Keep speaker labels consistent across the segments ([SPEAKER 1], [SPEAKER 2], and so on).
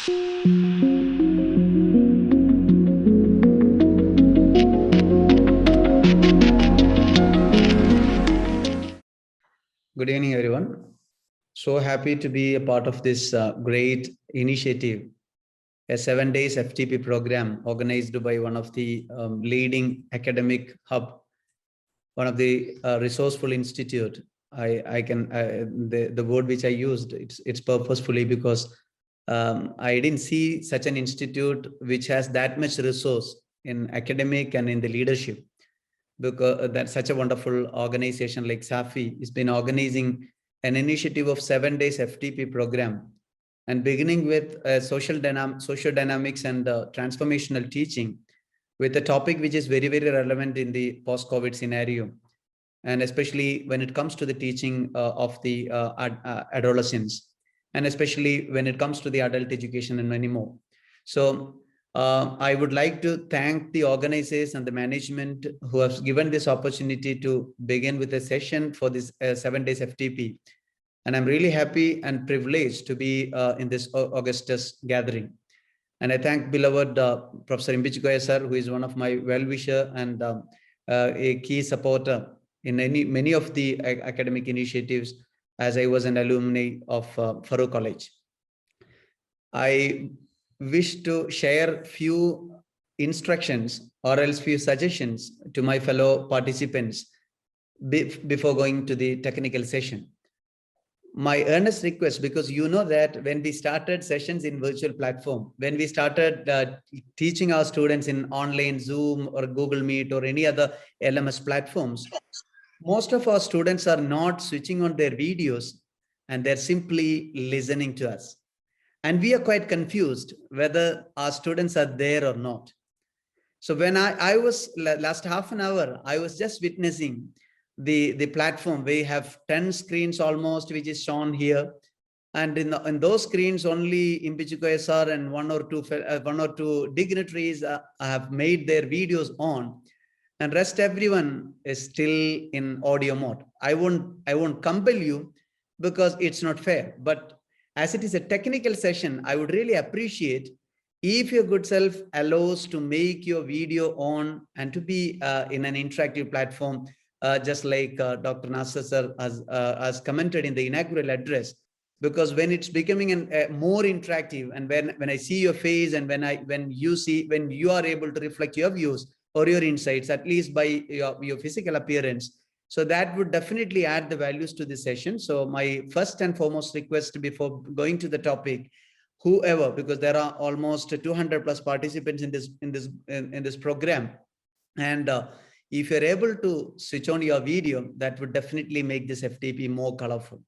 [SPEAKER 1] Good evening, everyone. So happy to be a part of this great initiative, a 7 days FTP program organized by one of the leading academic hub, one of the resourceful institute. The word which I used, it's purposefully because I didn't see such an institute which has that much resource in academic and in the leadership, because that's such a wonderful organization like SAFI has been organizing an initiative of 7 days FTP program, and beginning with social dynamics and transformational teaching, with a topic which is very, very relevant in the post-COVID scenario, and especially when it comes to the teaching of the adolescents, and especially when it comes to the adult education and many more. So I would like to thank the organizers and the management who have given this opportunity to begin with a session for this 7 days FTP. And I'm really happy and privileged to be in this Augustus gathering. And I thank beloved Professor Impichikoya sir, who is one of my well-wisher and a key supporter in many of the academic initiatives, as I was an alumni of Farouk College. I wish to share few instructions or else few suggestions to my fellow participants before going to the technical session. My earnest request, because you know that when we started sessions in virtual platform, when we started teaching our students in online Zoom or Google Meet or any other LMS platforms, most of our students are not switching on their videos and they're simply listening to us. And we are quite confused whether our students are there or not. So when I was last half an hour, I was just witnessing the platform. We have 10 screens almost, which is shown here. And in those screens, only Impichikoya sir and one or two dignitaries have made their videos on, and rest everyone is still in audio mode. I won't compel you because it's not fair. But as it is a technical session, I would really appreciate if your good self allows to make your video on and to be in an interactive platform, just like Dr. Nasser sir has commented in the inaugural address. Because when it's becoming more interactive, and when I see your face, and when you are able to reflect your views or your insights, at least by your physical appearance, so that would definitely add the values to the session. So my first and foremost request before going to the topic, whoever, because there are almost 200 plus participants in this program, and if you're able to switch on your video, that would definitely make this FTP more colorful.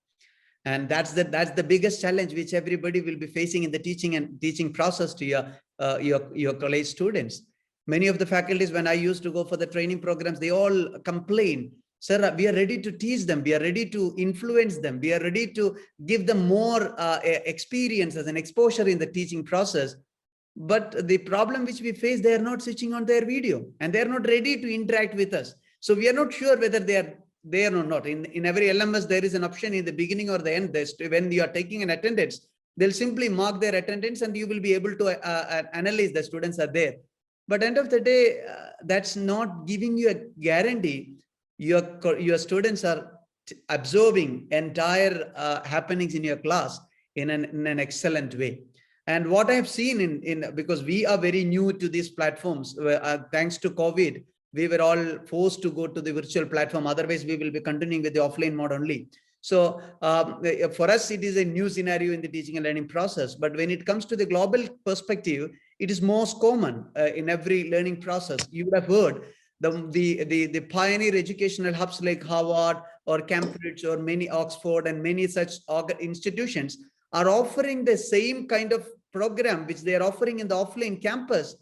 [SPEAKER 1] And that's the biggest challenge which everybody will be facing in the teaching process to your college students. Many of the faculties, when I used to go for the training programs, they all complain, sir, we are ready to teach them, we are ready to influence them, we are ready to give them more experience as an exposure in the teaching process. But the problem which we face, they are not switching on their video and they are not ready to interact with us. So we are not sure whether they are there or not. In every LMS, there is an option in the beginning or the end. When you are taking an attendance, they'll simply mark their attendance and you will be able to analyze the students are there. But end of the day, that's not giving you a guarantee your students are absorbing entire happenings in your class in an excellent way. And what I have seen because we are very new to these platforms, thanks to COVID, we were all forced to go to the virtual platform. Otherwise, we will be continuing with the offline mode only. So for us, it is a new scenario in the teaching and learning process. But when it comes to the global perspective, it is most common in every learning process. You would have heard the pioneer educational hubs like Harvard or Cambridge or many Oxford and many such institutions are offering the same kind of program which they are offering in the offline campus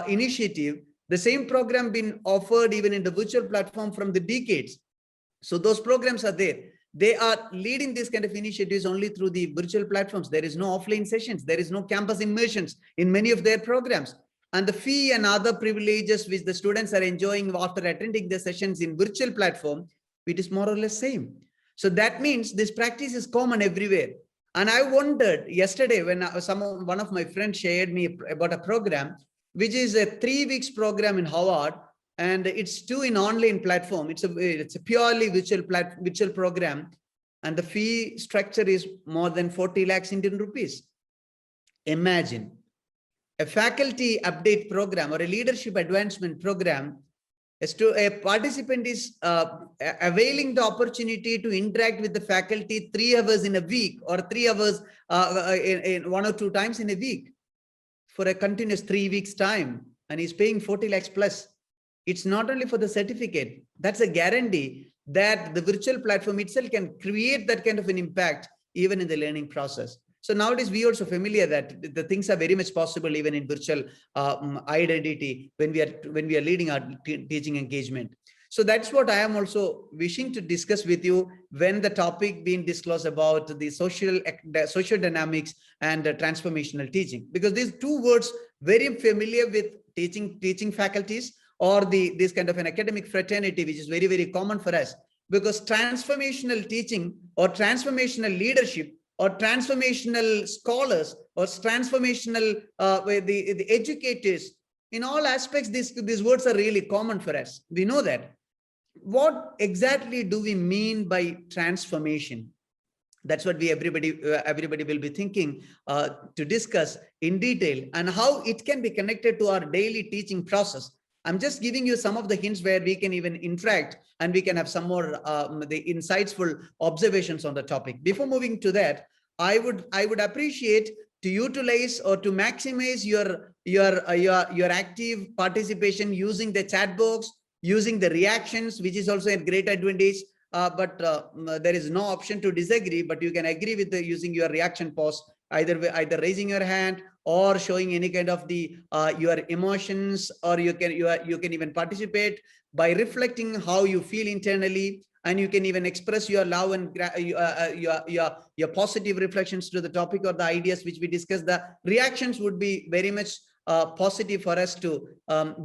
[SPEAKER 1] initiative. The same program been offered even in the virtual platform from the decades. So those programs are there. They are leading this kind of initiatives only through the virtual platforms. There is no offline sessions. There is no campus immersions in many of their programs. And the fee and other privileges which the students are enjoying after attending the sessions in virtual platform, it is more or less same. So that means this practice is common everywhere. And I wondered yesterday when one of my friends shared me about a program, which is a 3 weeks program in Harvard, and it's too in online platform. It's a purely virtual program, and the fee structure is more than 40 lakhs Indian rupees. Imagine a faculty update program or a leadership advancement program. As to a participant is availing the opportunity to interact with the faculty 3 hours in a week, or 3 hours in 1 or 2 times in a week for a continuous 3 weeks time, and he's paying 40 lakhs plus. It's not only for the certificate, that's a guarantee that the virtual platform itself can create that kind of an impact even in the learning process. So nowadays we also familiar that the things are very much possible even in virtual identity when we are leading our teaching engagement. So that's what I am also wishing to discuss with you when the topic being disclosed about the social dynamics and transformational teaching, because these two words very familiar with teaching faculties or this kind of an academic fraternity, which is very, very common for us, because transformational teaching or transformational leadership or transformational scholars or transformational the educators, in all aspects, these words are really common for us. We know that. What exactly do we mean by transformation? That's what everybody will be thinking to discuss in detail, and how it can be connected to our daily teaching process. I'm just giving you some of the hints where we can even interact and we can have some more the insightful observations on the topic. Before moving to that, I would appreciate to utilize or to maximize your active participation using the chat box, using the reactions, which is also a great advantage. But there is no option to disagree, but you can agree with using your reaction post, either raising your hand or showing any kind of the your emotions, or you can even participate by reflecting how you feel internally, and you can even express your love and your positive reflections to the topic or the ideas which we discussed. The reactions would be very much positive for us to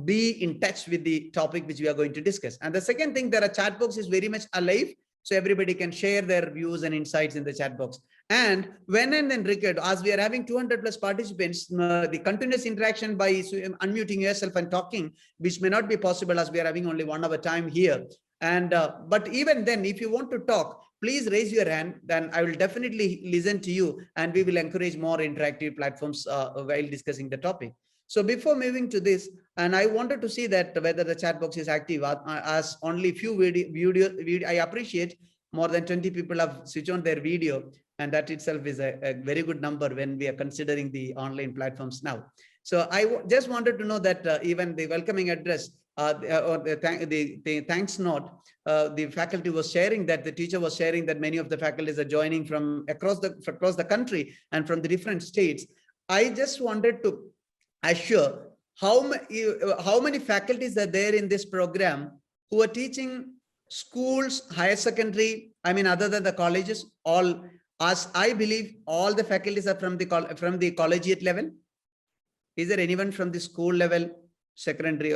[SPEAKER 1] be in touch with the topic which we are going to discuss. And the second thing, there are chat box is very much alive, so everybody can share their views and insights in the chat box. And when and then record, as we are having 200 plus participants, the continuous interaction by unmuting yourself and talking, which may not be possible as we are having only 1 hour time here. And but even then, if you want to talk, please raise your hand, then I will definitely listen to you, and we will encourage more interactive platforms while discussing the topic. So before moving to this, and I wanted to see that whether the chat box is active, as only few video, I appreciate more than 20 people have switched on their video, and that itself is a very good number when we are considering the online platforms now. So I just wanted to know that even the welcoming address or the thanks note, the faculty was sharing that, the teacher was sharing that many of the faculties are joining from across the country and from the different states. I just wanted to assure how many faculties are there in this program who are teaching schools, higher secondary, I mean other than the colleges, all, as I believe all the faculties are from the collegiate level. Is there anyone from the school level, secondary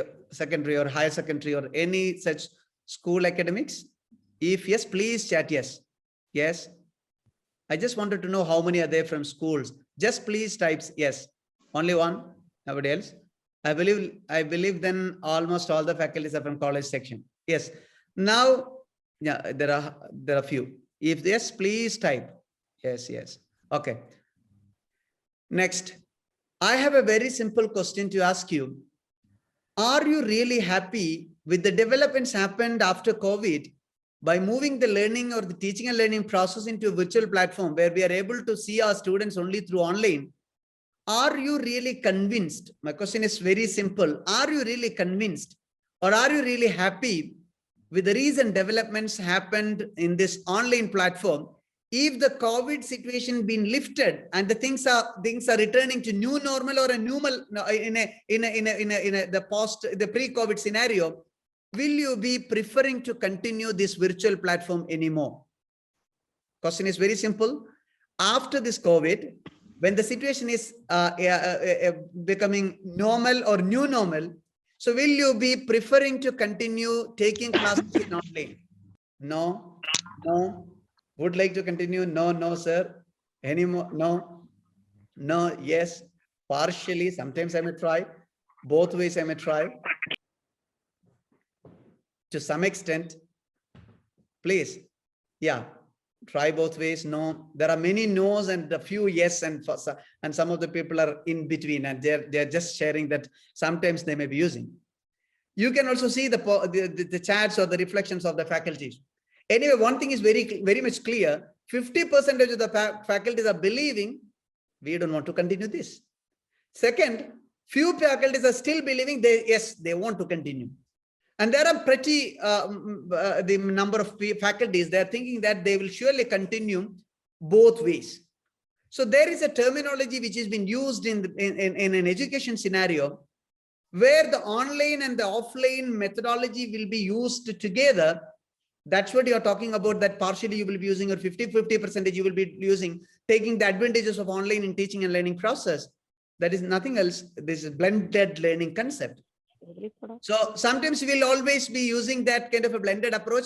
[SPEAKER 1] or higher secondary, or any such school academics? If yes, please chat yes. Yes. I just wanted to know how many are there from schools. Just please type yes. Only one. Nobody else. I believe then almost all the faculties are from college section. Yes. Now, yeah, there are few. If yes, please type yes. Okay. Next, I have a very simple question to ask you. Are you really happy with the developments happened after COVID by moving the learning or the teaching and learning process into a virtual platform where we are able to see our students only through online? Are you really convinced? My question is very simple. Are you really convinced, or are you really happy with the recent developments happened in this online platform? If the COVID situation been lifted and the things are returning to new normal or a normal in the pre-COVID scenario, will you be preferring to continue this virtual platform anymore? Question is very simple. After this COVID, when the situation is becoming normal or new normal, so will you be preferring to continue taking classes in online? No. Would like to continue? No, sir. Any more? No, no, yes, partially. Sometimes I may try. Both ways I may try. To some extent, please. Yeah, try both ways. No, there are many no's and a few yes, and some of the people are in between, and they're just sharing that sometimes they may be using. You can also see the chats or the reflections of the faculties. Anyway, one thing is very much clear. 50% of the faculties are believing we don't want to continue this. Second, few faculties are still believing they want to continue. And there are the number of faculties, they're thinking that they will surely continue both ways. So there is a terminology which has been used in an education scenario where the online and the offline methodology will be used together. That's what you're talking about, that partially you will be using, or 50% you will be using, taking the advantages of online in teaching and learning process. That is nothing else. This is blended learning concept. So sometimes we'll always be using that kind of a blended approach.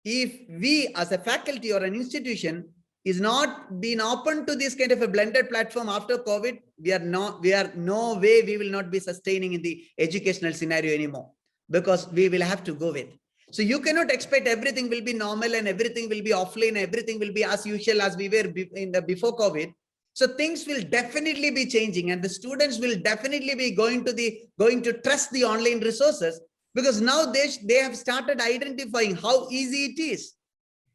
[SPEAKER 1] If we as a faculty or an institution is not being open to this kind of a blended platform after COVID, we are no way we will not be sustaining in the educational scenario anymore, because we will have to go with. So you cannot expect everything will be normal and everything will be offline, everything will be as usual as we were before COVID. So things will definitely be changing, and the students will definitely be going to trust the online resources, because now they have started identifying how easy it is.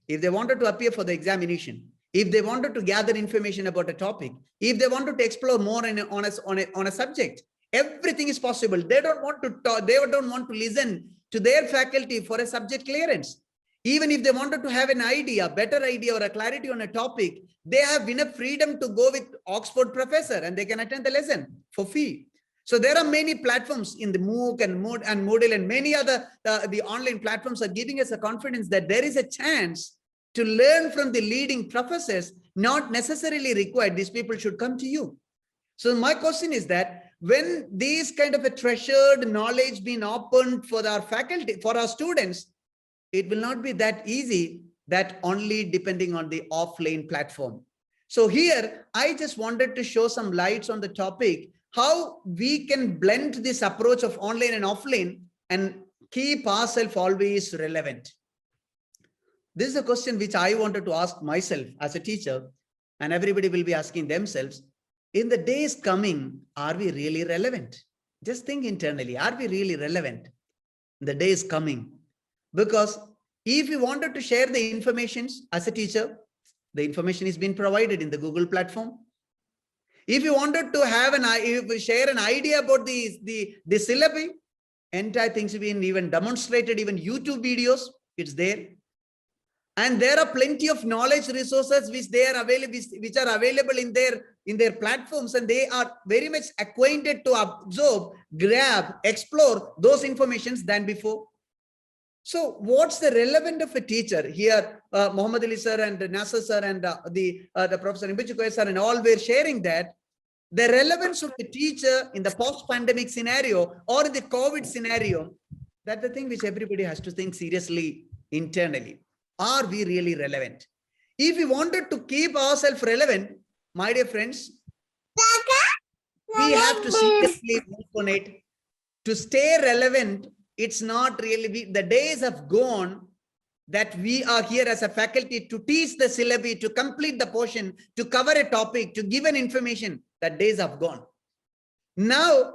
[SPEAKER 1] If they wanted to appear for the examination, if they wanted to gather information about a topic, if they wanted to explore more on a subject, everything is possible. They don't want to talk, they don't want to listen to their faculty for a subject clearance. Even if they wanted to have an idea, better idea or a clarity on a topic, they have enough freedom to go with Oxford professor and they can attend the lesson for fee. So there are many platforms in the MOOC and Moodle and many other the online platforms are giving us a confidence that there is a chance to learn from the leading professors, not necessarily required. These people should come to you. So my question is that when these kind of a treasured knowledge being opened for our faculty, for our students, it will not be that easy that only depending on the offline platform. So here, I just wanted to show some lights on the topic, how we can blend this approach of online and offline and keep ourselves always relevant. This is a question which I wanted to ask myself as a teacher, and everybody will be asking themselves, in the days coming, are we really relevant? Just think internally, are we really relevant in the days coming? Because if you wanted to share the information as a teacher, the information is being provided in the Google platform. If you wanted to have share an idea about the syllabi, entire things have been even demonstrated, even YouTube videos, it's there. And there are plenty of knowledge resources which are available in their platforms, and they are very much acquainted to absorb, grab, explore those informations than before. So what's the relevance of a teacher? Here, Muhammad Ali sir and Nasser sir and the Professor Imbichukoya sir and all were sharing that the relevance of the teacher in the post-pandemic scenario or in the COVID scenario, that's the thing which everybody has to think seriously internally. Are we really relevant? If we wanted to keep ourselves relevant, my dear friends, we have to seriously work on it. To stay relevant, it's not really, the days have gone that we are here as a faculty to teach the syllabi, to complete the portion, to cover a topic, to give an information. That days have gone. Now,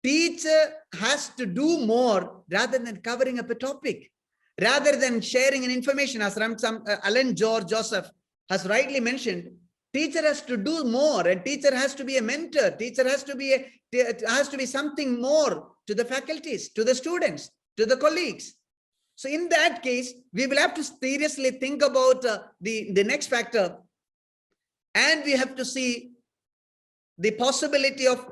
[SPEAKER 1] teacher has to do more rather than covering up a topic, rather than sharing an information, as Alan George Joseph has rightly mentioned. Teacher has to do more, and teacher has to be a mentor. Teacher has to be something more to the faculties, to the students, to the colleagues. So in that case, we will have to seriously think about the next factor, and we have to see the possibility of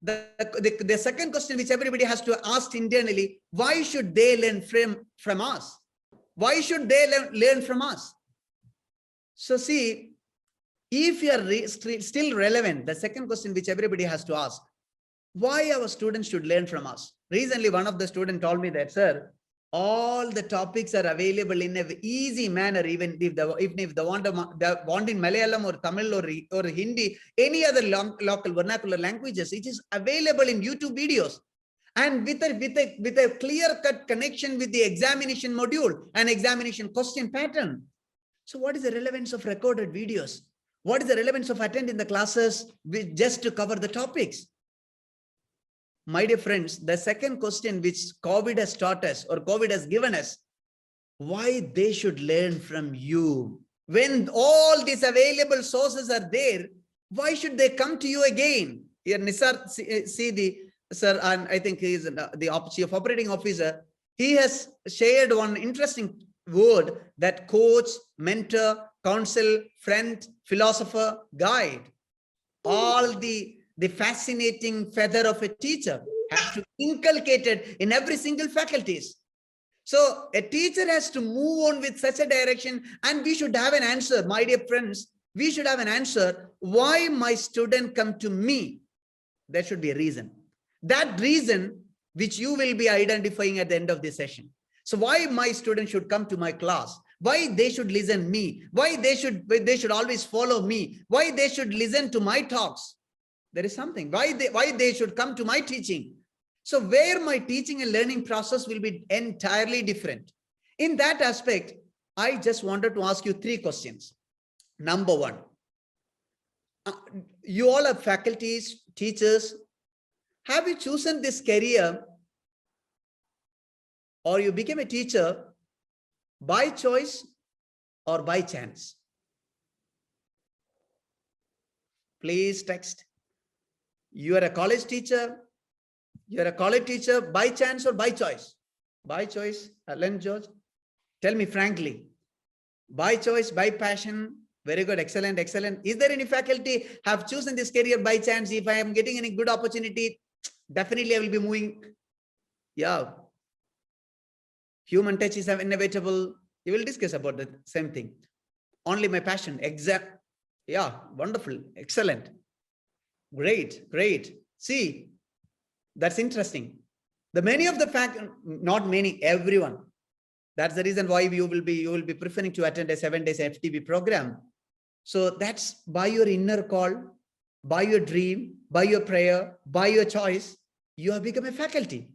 [SPEAKER 1] the second question which everybody has to ask internally: why should they learn from us? Why should they learn from us? So see, if you are still relevant, the second question which everybody has to ask: why our students should learn from us? Recently, one of the students told me that, sir, all the topics are available in an easy manner. Even if they want in Malayalam or Tamil or Hindi, any other local vernacular languages, it is available in YouTube videos. And with a clear-cut connection with the examination module and examination question pattern. So what is the relevance of recorded videos? What is the relevance of attending the classes just to cover the topics? My dear friends, the second question which COVID has taught us or COVID has given us, why they should learn from you. When all these available sources are there, why should they come to you again? Here, Nisar, see the sir, and I think he is the chief operating officer. He has shared one interesting word, that coach, mentor, counsel, friend, philosopher, guide. All the fascinating feather of a teacher has to be inculcated in every single faculties. So a teacher has to move on with such a direction, and we should have an answer, my dear friends. We should have an answer. Why my student come to me? There should be a reason. That reason which you will be identifying at the end of the session. So why my student should come to my class? Why they should listen me? Why they should always follow me? Why they should listen to my talks? There is something. Why they should come to my teaching? So where my teaching and learning process will be entirely different. In that aspect, I just wanted to ask you 3 questions. Number 1, you all are faculties, teachers. Have you chosen this career or you became a teacher by choice or by chance? Please text. You are a college teacher. You're a college teacher by chance or by choice? By choice, Alan George. Tell me frankly. By choice, by passion. Very good, excellent, excellent. Is there any faculty have chosen this career by chance? If I am getting any good opportunity, definitely I will be moving. Yeah. Human touch is inevitable. You will discuss about the same thing. Only my passion. Exact. Yeah, wonderful, excellent. Great, great. See, that's interesting. The many of the not many, everyone. That's the reason why you will be preferring to attend a 7 days FTP program. So that's by your inner call, by your dream, by your prayer, by your choice, you have become a faculty.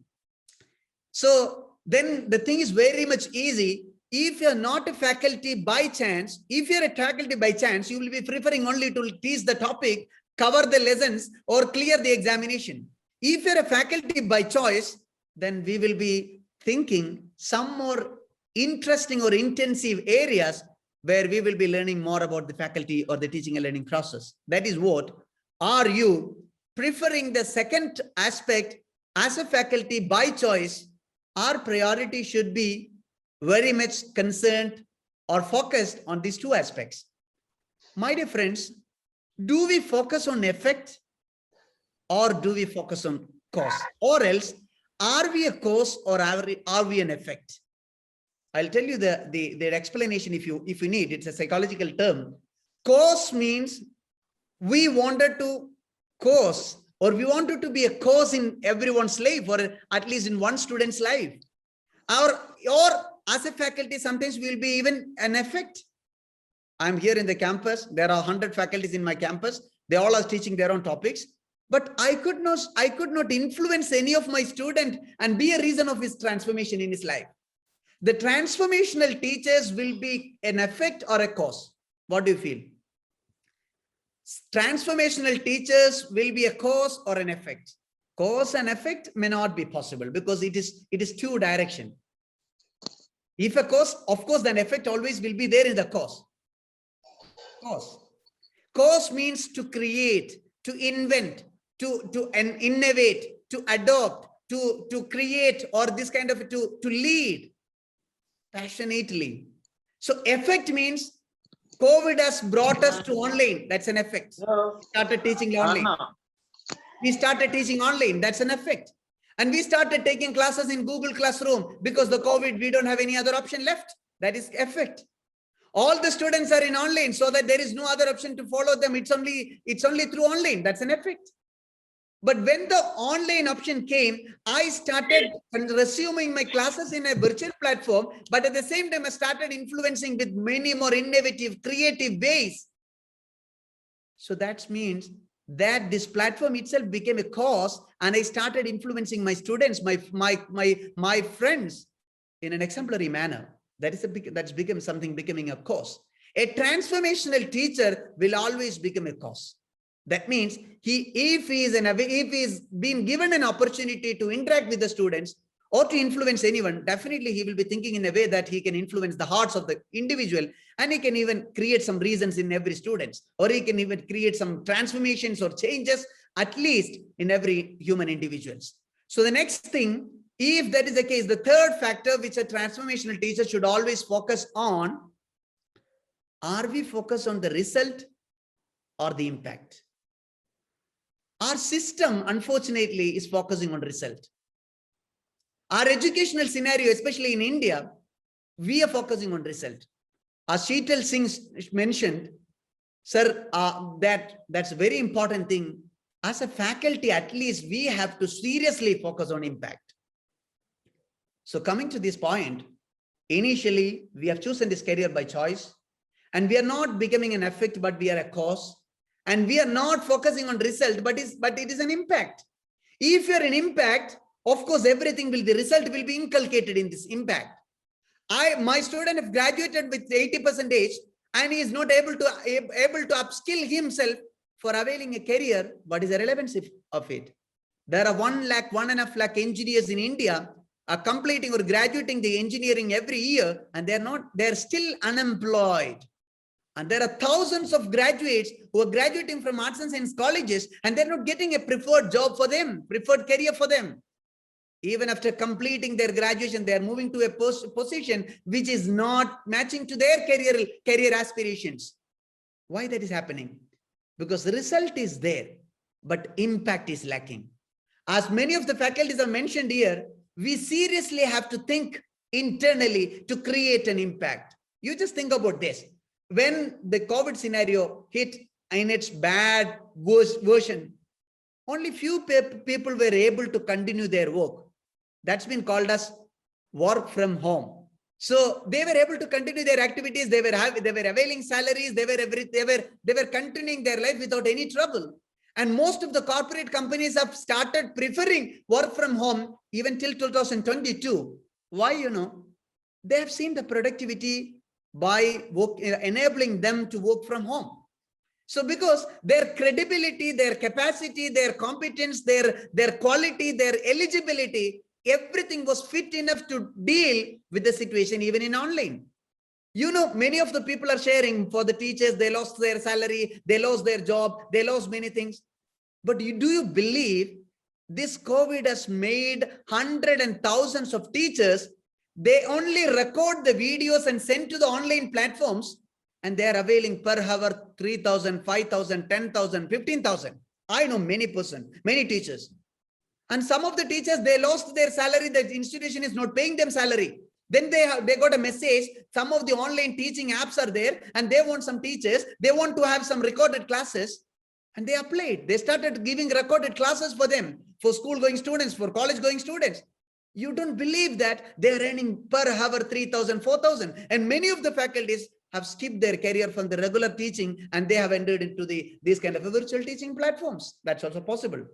[SPEAKER 1] So then the thing is very much easy. If you're not a faculty by chance, if you're a faculty by chance, you will be preferring only to teach the topic, cover the lessons, or clear the examination. If you're a faculty by choice, then we will be thinking some more interesting or intensive areas where we will be learning more about the faculty or the teaching and learning process. That is what. Are you preferring the second aspect as a faculty by choice? Our priority should be very much concerned or focused on these 2 aspects. My dear friends, do we focus on effect or do we focus on cause? Or else, are we a cause or are we an effect? I'll tell you the explanation if you need. It's a psychological term. Cause means we wanted to cause, or we wanted to be a cause in everyone's life, or at least in one student's life. Or as a faculty, sometimes we'll be even an effect. I'm here in the campus. There are 100 faculties in my campus. They all are teaching their own topics. But I could not influence any of my student and be a reason of his transformation in his life. The transformational teachers will be an effect or a cause. What do you feel? Transformational teachers will be a cause or an effect. Cause and effect may not be possible because it is 2 direction. If a cause, of course, then effect always will be there in the cause. Cause means to create, to invent, to innovate, to adopt, to create, or this kind of to lead passionately. So effect means COVID has brought us to online. That's an effect. We started teaching online. We started teaching online. That's an effect. And we started taking classes in Google Classroom because the COVID, we don't have any other option left. That is effect. All the students are in online so that there is no other option to follow them. It's only through online. That's an effect. But when the online option came, I started resuming my classes in a virtual platform, but at the same time, I started influencing with many more innovative, creative ways. So that means that this platform itself became a cause, and I started influencing my students, my friends in an exemplary manner. That's become something becoming a cause. A transformational teacher will always become a cause. That means if he's been given an opportunity to interact with the students or to influence anyone, definitely he will be thinking in a way that he can influence the hearts of the individual, and he can even create some reasons in every student, or he can even create some transformations or changes, at least in every human individuals. So the next thing, if that is the case, the third factor which a transformational teacher should always focus on, are we focused on the result or the impact? Our system, unfortunately, is focusing on result. Our educational scenario, especially in India, we are focusing on result. As Sheetal Singh mentioned, sir, that's a very important thing. As a faculty, at least we have to seriously focus on impact. So coming to this point, initially, we have chosen this career by choice, and we are not becoming an effect, but we are a cause. And we are not focusing on result, but it is an impact. If you're an impact, of course, everything will, the result will be inculcated in this impact. My student have graduated with 80%, and he is not able to upskill himself for availing a career. What is the relevance of it? There are 1.5 lakh engineers in India are completing or graduating the engineering every year, and they're still unemployed. And there are thousands of graduates who are graduating from arts and science colleges, and they're not getting a preferred job for them, preferred career for them. Even after completing their graduation, they are moving to a position which is not matching to their career aspirations. Why that is happening? Because the result is there, but impact is lacking. As many of the faculties are mentioned here, we seriously have to think internally to create an impact. You just think about this. When the COVID scenario hit in its bad version, only few people were able to continue their work. That's been called as work from home. So they were able to continue their activities. They were availing salaries. They were continuing their life without any trouble. And most of the corporate companies have started preferring work from home even till 2022. Why? They have seen the productivity by enabling them to work from home. So because their credibility, their capacity, their competence, their quality, their eligibility, everything was fit enough to deal with the situation even in online. Many of the people are sharing, for the teachers, they lost their salary, they lost their job, they lost many things. But do you believe this COVID has made hundreds and thousands of teachers, they only record the videos and send to the online platforms, and they are availing per hour 3,000, 5,000, 10,000, 15,000. I know many teachers. And some of the teachers, they lost their salary. The institution is not paying them salary. Then they got a message. Some of the online teaching apps are there, and they want some teachers. They want to have some recorded classes, and they applied. They started giving recorded classes for them, for school-going students, for college-going students. You don't believe that they're earning per hour 3,000, 4,000. And many of the faculties have skipped their career from the regular teaching, and they have entered into these kind of virtual teaching platforms. That's also possible.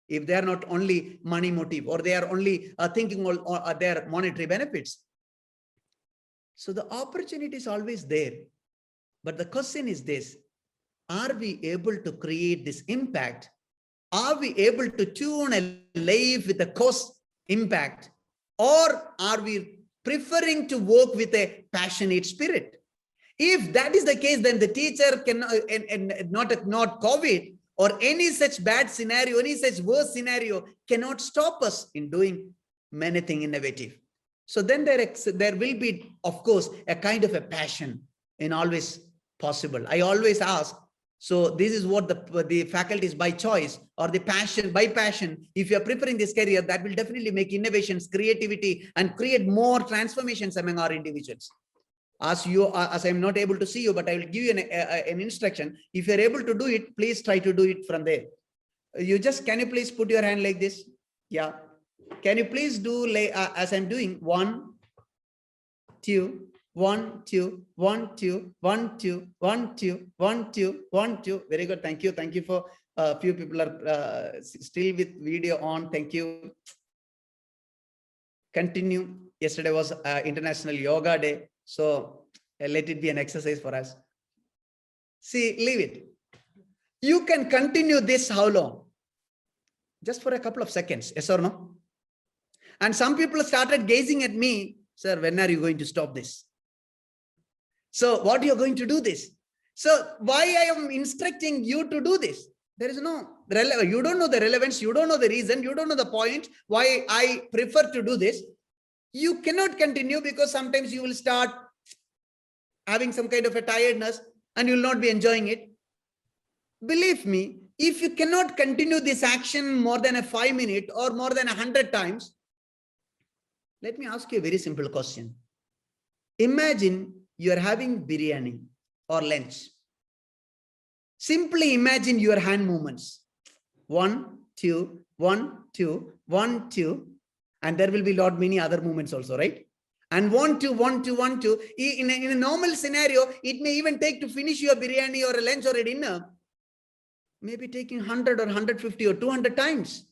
[SPEAKER 1] If they are not only money motive, or they are only thinking on their monetary benefits. So the opportunity is always there. But the question is this: are we able to create this impact? Are we able to tune a life with a cause impact? Or are we preferring to work with a passionate spirit? If that is the case, then the teacher cannot, and not COVID, or any such bad scenario, any such worse scenario cannot stop us in doing many things innovative. So then there will be, of course, a kind of a passion in always possible. I always ask, so this is what the faculty is by choice, or the passion by passion. If you are preferring this career, that will definitely make innovations, creativity, and create more transformations among our individuals. As I'm not able to see you, but I will give you an instruction. If you're able to do it, please try to do it from there. Can you please put your hand like this? Yeah. Can you please do like as I'm doing? 1, 2, 1, 2, 1, 2, 1, 2, 1, 2, 1, 2, 1, 2. Very good. Thank you. Thank you for a few people are still with video on. Thank you. Continue. Yesterday was International Yoga Day. So let it be an exercise for us. See, leave it. You can continue this how long? Just for a couple of seconds. Yes or no? And some people started gazing at me. Sir, when are you going to stop this? So what you are going to do this? So why I am instructing you to do this? There is no relevance. You don't know the relevance. You don't know the reason. You don't know the point why I prefer to do this. You cannot continue because sometimes you will start having some kind of a tiredness and you will not be enjoying it. Believe me, if you cannot continue this action more than a 5 minutes or more than 100 times, let me ask you a very simple question. Imagine you are having biryani or lunch. Simply imagine your hand movements. 1, 2, 1, 2, 1, 2. And there will be lot many other movements also, right? And 1, 2, 1, 2, 1, 2. In a normal scenario, it may even take to finish your biryani or a lunch or a dinner, maybe taking 100 or 150 or 200 times.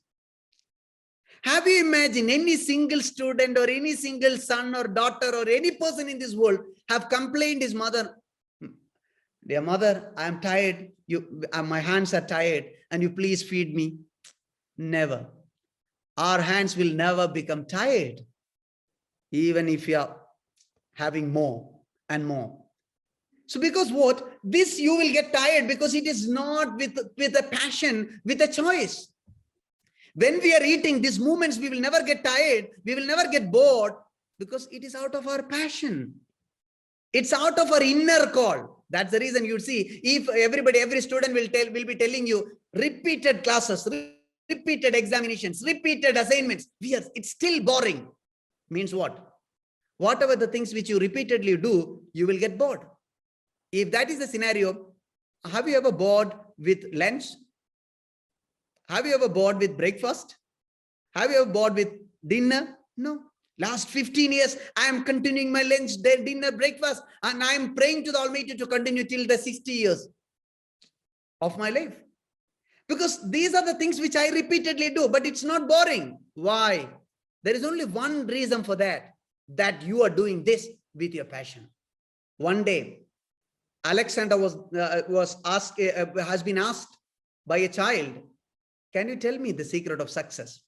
[SPEAKER 1] Have you imagined any single student or any single son or daughter or any person in this world have complained his mother, dear mother, I am tired, my hands are tired, and you please feed me? Never. Our hands will never become tired, even if you are having more and more. So because what? This you will get tired because it is not with a passion, with a choice. When we are eating these movements, we will never get tired. We will never get bored because it is out of our passion. It's out of our inner call. That's the reason you see, if every student will be telling you repeated classes, repeated examinations, repeated assignments, it's still boring. Means what? Whatever the things which you repeatedly do, you will get bored. If that is the scenario, have you ever bored with lunch? Have you ever bored with breakfast? Have you ever bored with dinner? No. Last 15 years, I am continuing my lunch, dinner, breakfast, and I am praying to the Almighty to continue till the 60 years of my life. Because these are the things which I repeatedly do, but it's not boring. Why? There is only one reason for that you are doing this with your passion. One day, Alexander has been asked by a child, can you tell me the secret of success?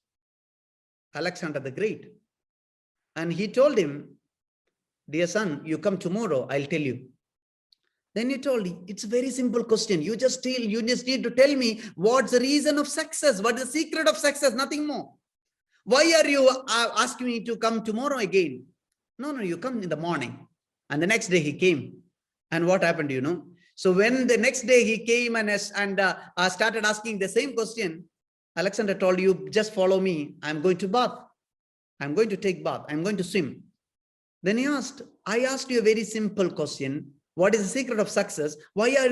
[SPEAKER 1] Alexander the Great. And he told him, dear son, you come tomorrow, I'll tell you. Then he told him, it's a very simple question. You just need to tell me what's the reason of success? What is the secret of success? Nothing more. Why are you asking me to come tomorrow again? No, you come in the morning. And the next day he came. And what happened, you know? So when the next day he came and started asking the same question, Alexander told you, just follow me. I'm going to bath. I'm going to take bath. I'm going to swim. Then he asked, I asked you a very simple question. What is the secret of success? Why are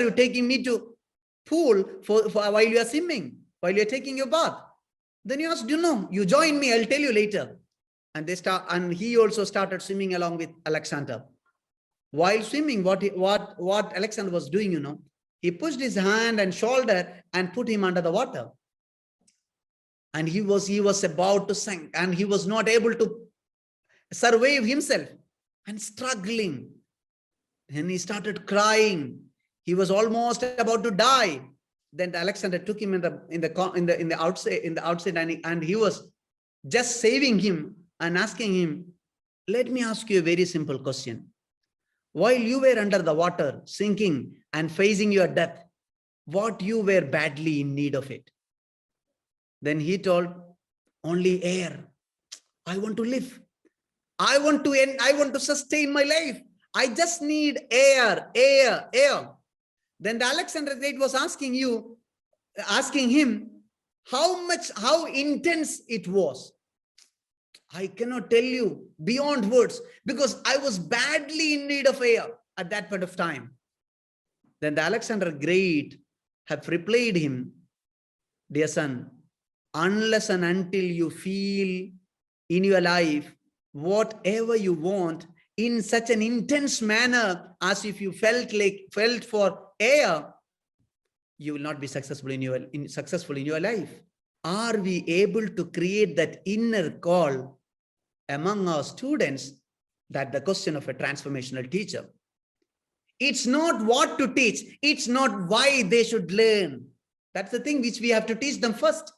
[SPEAKER 1] you taking me to pool for while you are swimming, while you're taking your bath? Then he asked, you join me. I'll tell you later. And he also started swimming along with Alexander. While swimming, what Alexander was doing, he pushed his hand and shoulder and put him under the water. And he was about to sink, and he was not able to survive himself and struggling. Then he started crying. He was almost about to die. Then Alexander took him in the outside, and he was just saving him and asking him, let me ask you a very simple question. While you were under the water, sinking and facing your death, what you were badly in need of it? Then he told, only air. I want to live. I want to sustain my life. I just need air. Then the Alexander the Great was asking him how intense it was. I cannot tell you beyond words, because I was badly in need of air at that point of time. Then the Alexander Great have replied him, Dear son, unless and until you feel in your life whatever you want in such an intense manner as if you felt for air, you will not be successful in your life. Are we able to create that inner call among our students? That the question of a transformational teacher. It's not what to teach. It's not why they should learn. That's the thing which we have to teach them first.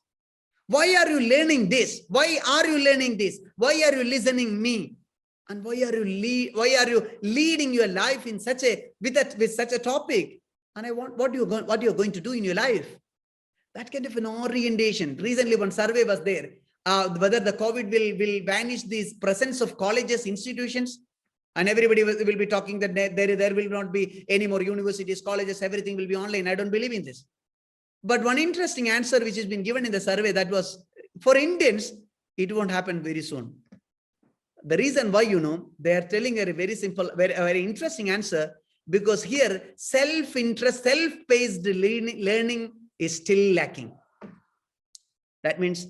[SPEAKER 1] Why are you learning this? Why are you learning this? Why are you listening me? And why are you leading your life in such a with such a topic? And I want what you're going to do in your life. That kind of an orientation. Recently, one survey was there. Whether the COVID will vanish this presence of colleges, institutions, and everybody will be talking that there will not be any more universities, colleges, everything will be online. I don't believe in this. But one interesting answer which has been given in the survey, that was for Indians, it won't happen very soon. The reason why, they are telling a very simple, very interesting answer, because here self-interest, self-paced learning is still lacking. That means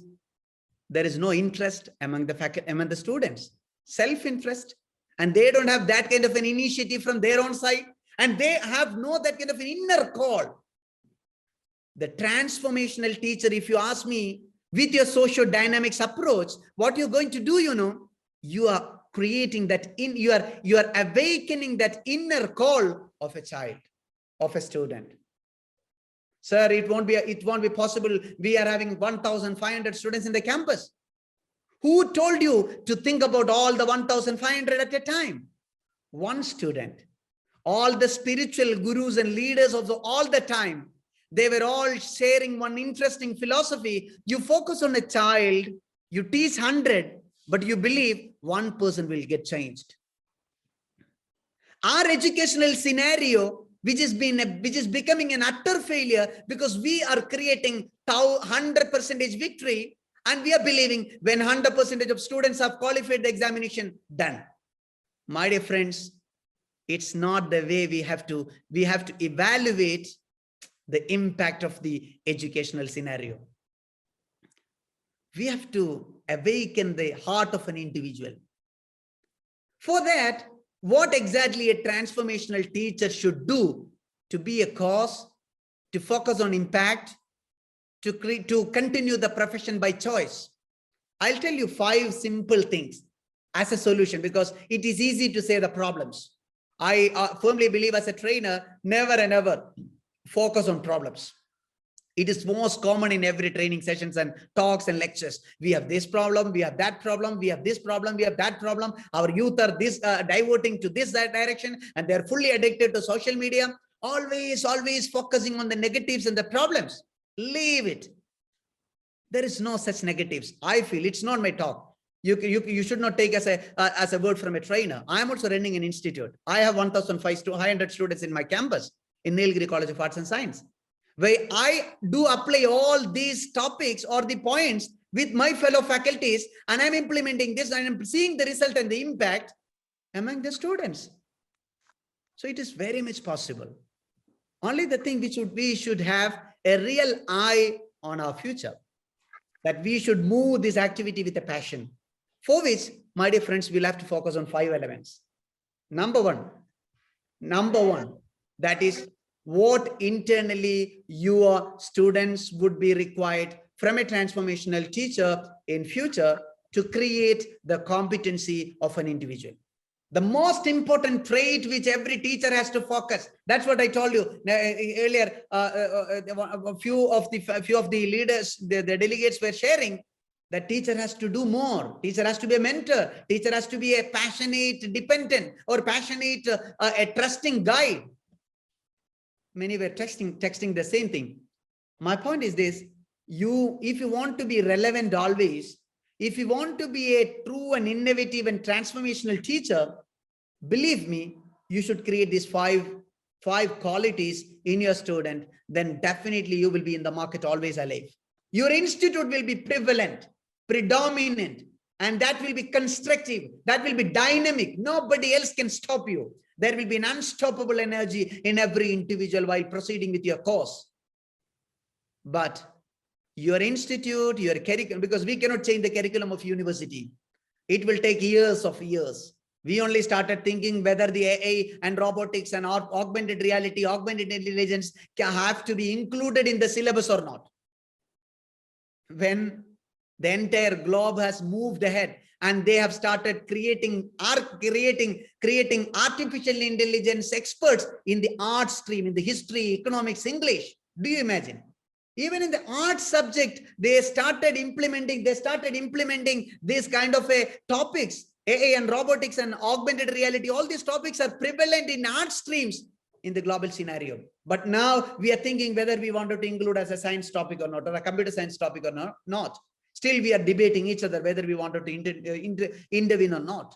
[SPEAKER 1] there is no interest among the faculty, among the students, self-interest, and they don't have that kind of an initiative from their own side, and they have no that kind of an inner call. The transformational teacher, if you ask me, with your socio-dynamics approach, what you're going to do, you are creating that you are awakening that inner call of a child, of a student. Sir, it won't be possible. We are having 1,500 students in the campus. Who told you to think about all the 1,500 at a time? One student. All the spiritual gurus and leaders of all the time, they were all sharing one interesting philosophy. You focus on a child, you teach 100, but you believe one person will get changed. Our educational scenario, which is becoming an utter failure, because we are creating 100% victory, and we are believing when 100% of students have qualified the examination, done. My dear friends, it's not the way we have to evaluate the impact of the educational scenario. We have to awaken the heart of an individual. For that, what exactly a transformational teacher should do to be a cause, to focus on impact, to continue the profession by choice? I'll tell you 5 simple things as a solution, because it is easy to say the problems. I firmly believe as a trainer, never and ever focus on problems. It is most common in every training sessions and talks and lectures. We have this problem, we have that problem, we have this problem, we have that problem. Our youth are diverting to this direction, and they're fully addicted to social media. Always focusing on the negatives and the problems. Leave it. There is no such negatives. I feel it's not my talk. You should not take as a word from a trainer. I am also running an institute. I have 1,500 students in my campus in Nilgiri College of Arts and Science, where I do apply all these topics or the points with my fellow faculties, and I'm implementing this, and I'm seeing the result and the impact among the students. So it is very much possible. Only the thing we should have a real eye on our future, that we should move this activity with a passion, for which, my dear friends, we'll have to focus on 5 elements. Number one, that is what internally your students would be required from a transformational teacher in future to create the competency of an individual. The most important trait which every teacher has to focus. That's what I told you earlier. A few of the leaders, the delegates were sharing that teacher has to do more. Teacher has to be a mentor. Teacher has to be a passionate dependent, or passionate, a trusting guide. Many were texting the same thing. My point is this: if you want to be relevant always, if you want to be a true and innovative and transformational teacher, believe me, you should create these five qualities in your student. Then definitely you will be in the market always alive. Your institute will be prevalent, predominant, and that will be constructive, that will be dynamic. Nobody else can stop you. There will be an unstoppable energy in every individual while proceeding with your course. But your institute, your curriculum, because we cannot change the curriculum of university. It will take years of years. We only started thinking whether the AI and robotics and augmented reality, augmented intelligence can have to be included in the syllabus or not. When the entire globe has moved ahead and they have started creating artificial intelligence experts in the art stream, in the history, economics, English. Do you imagine? Even in the art subject, they started implementing this kind of topics, AI and robotics and augmented reality. All these topics are prevalent in art streams in the global scenario. But now we are thinking whether we wanted to include as a science topic or not, or a computer science topic or not. Still, we are debating each other whether we wanted to intervene or not.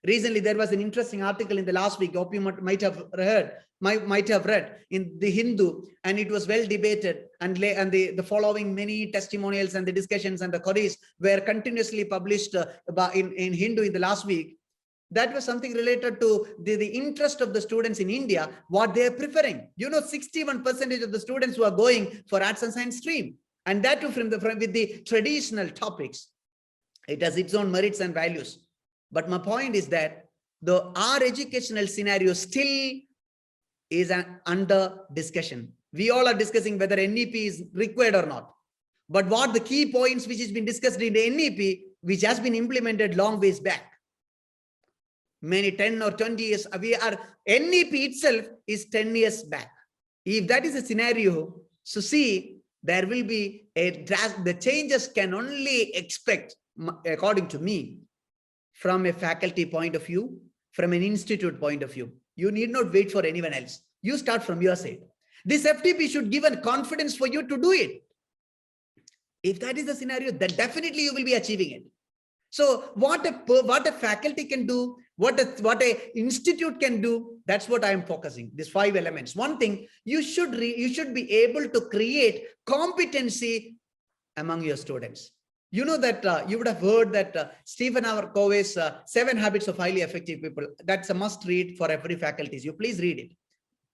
[SPEAKER 1] Recently, there was an interesting article in the last week. Hope you might have read in the Hindu, and it was well debated. And the following many testimonials and the discussions and the queries were continuously published in Hindu in the last week. That was something related to the interest of the students in India, what they are preferring. 61% of the students who are going for arts and science stream, and that too with the traditional topics. It has its own merits and values. But my point is that our educational scenario still is under discussion. We all are discussing whether NEP is required or not. But what the key points which has been discussed in the NEP, which has been implemented long ways back, many 10 or 20 years, NEP itself is 10 years back. If that is a scenario, so see, there will be the changes can only expect, according to me, from a faculty point of view, from an institute point of view. You need not wait for anyone else. You start from your side. This FTP should give a confidence for you to do it. If that is the scenario, then definitely you will be achieving it. So what a faculty can do, what a institute can do, that's what I am focusing. These 5 elements. One thing, you should be able to create competency among your students. You know that you would have heard that Stephen R. Covey's 7 Habits of Highly Effective People. That's a must read for every faculty. You please read it.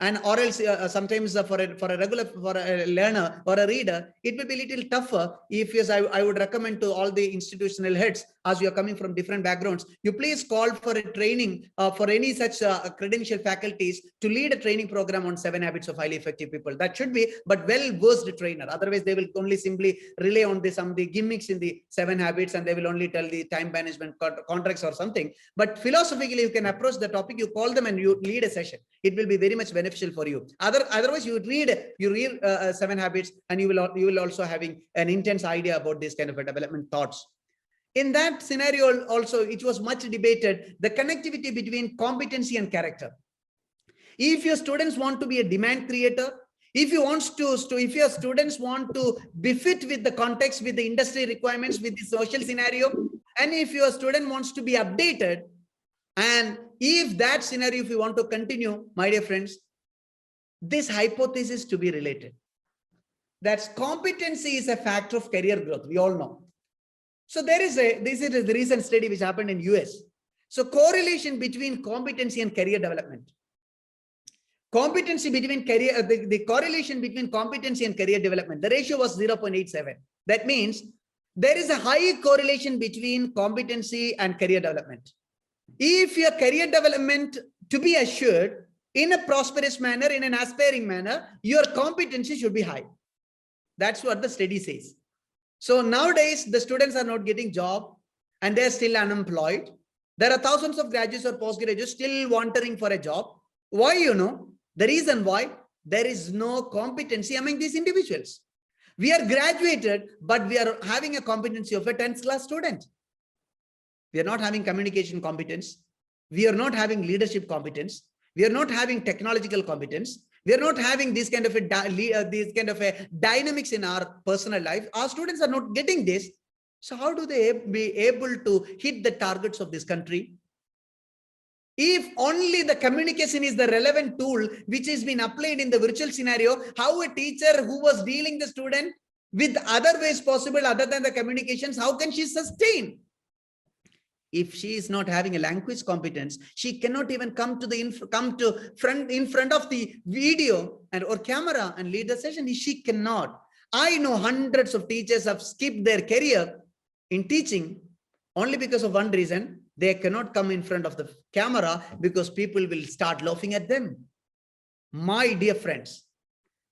[SPEAKER 1] And or else sometimes for a learner or a reader, it will be a little tougher. If yes, I would recommend to all the institutional heads, as you are coming from different backgrounds, you please call for a training for any such credential faculties to lead a training program on 7 Habits of Highly Effective People. That should be, but well-versed trainer. Otherwise, they will only simply rely on some of the gimmicks in the 7 habits, and they will only tell the time management contracts or something. But philosophically, you can approach the topic, you call them and you lead a session. It will be very much beneficial for you. Otherwise, you read 7 habits, and you will also having an intense idea about this kind of a development thoughts. In that scenario, also, it was much debated, the connectivity between competency and character. If your students want to be a demand creator, if your students want to befit with the context, with the industry requirements, with the social scenario, and if your student wants to be updated, and if that scenario, if you want to continue, my dear friends, this hypothesis to be related. That competency is a factor of career growth. We all know. So this is the recent study which happened in US. So correlation between competency and career development. Competency between career, the correlation between competency and career development, the ratio was 0.87. That means there is a high correlation between competency and career development. If your career development to be assured in a prosperous manner, in an aspiring manner, your competency should be high. That's what the study says. So nowadays, the students are not getting job and they're still unemployed. There are thousands of graduates or postgraduates still wandering for a job. Why? The reason why, there is no competency among these individuals. We are graduated, but we are having a competency of a 10th class student. We are not having communication competence. We are not having leadership competence. We are not having technological competence. We are not having this kind of a dynamics in our personal life. Our students are not getting this. So how do they be able to hit the targets of this country? If only the communication is the relevant tool which has been applied in the virtual scenario, how a teacher who was dealing the student with other ways possible other than the communications, how can she sustain? If she is not having a language competence, she cannot even come in front of the video or camera and lead the session. She cannot. I know hundreds of teachers have skipped their career in teaching only because of one reason. They cannot come in front of the camera because people will start laughing at them. My dear friends,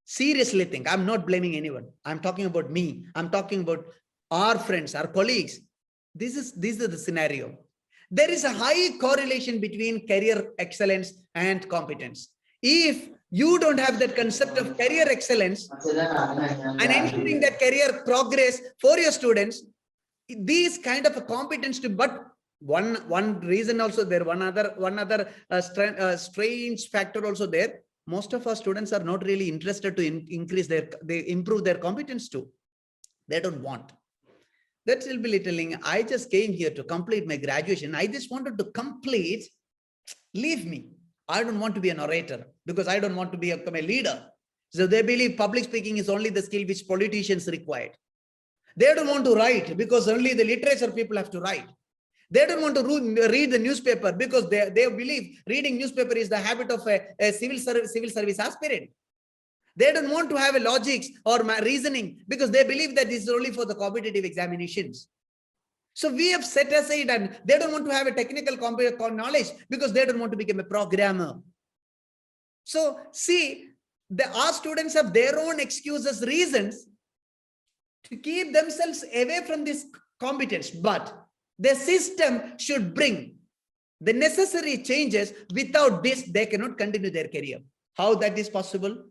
[SPEAKER 1] seriously think, I'm not blaming anyone. I'm talking about me. I'm talking about our friends, our colleagues. This is the scenario. There is a high correlation between career excellence and competence. If you don't have that concept of career excellence and ensuring that career progress for your students, these kind of a competence to, but one reason also there, one other strange factor also there. Most of our students are not really interested to improve their competence too. They don't want. That will be belittling. I just came here to complete my graduation. I just wanted to complete. Leave me. I don't want to be an orator because I don't want to become a leader. So they believe public speaking is only the skill which politicians require. They don't want to write because only the literature people have to write. They don't want to read the newspaper because they believe reading newspaper is the habit of a civil service aspirant. They don't want to have a logics or reasoning because they believe that this is only for the competitive examinations. So we have set aside, and they don't want to have a technical knowledge because they don't want to become a programmer. So see, our students have their own excuses, reasons to keep themselves away from this competence, but the system should bring the necessary changes. Without this, they cannot continue their career. How that is possible?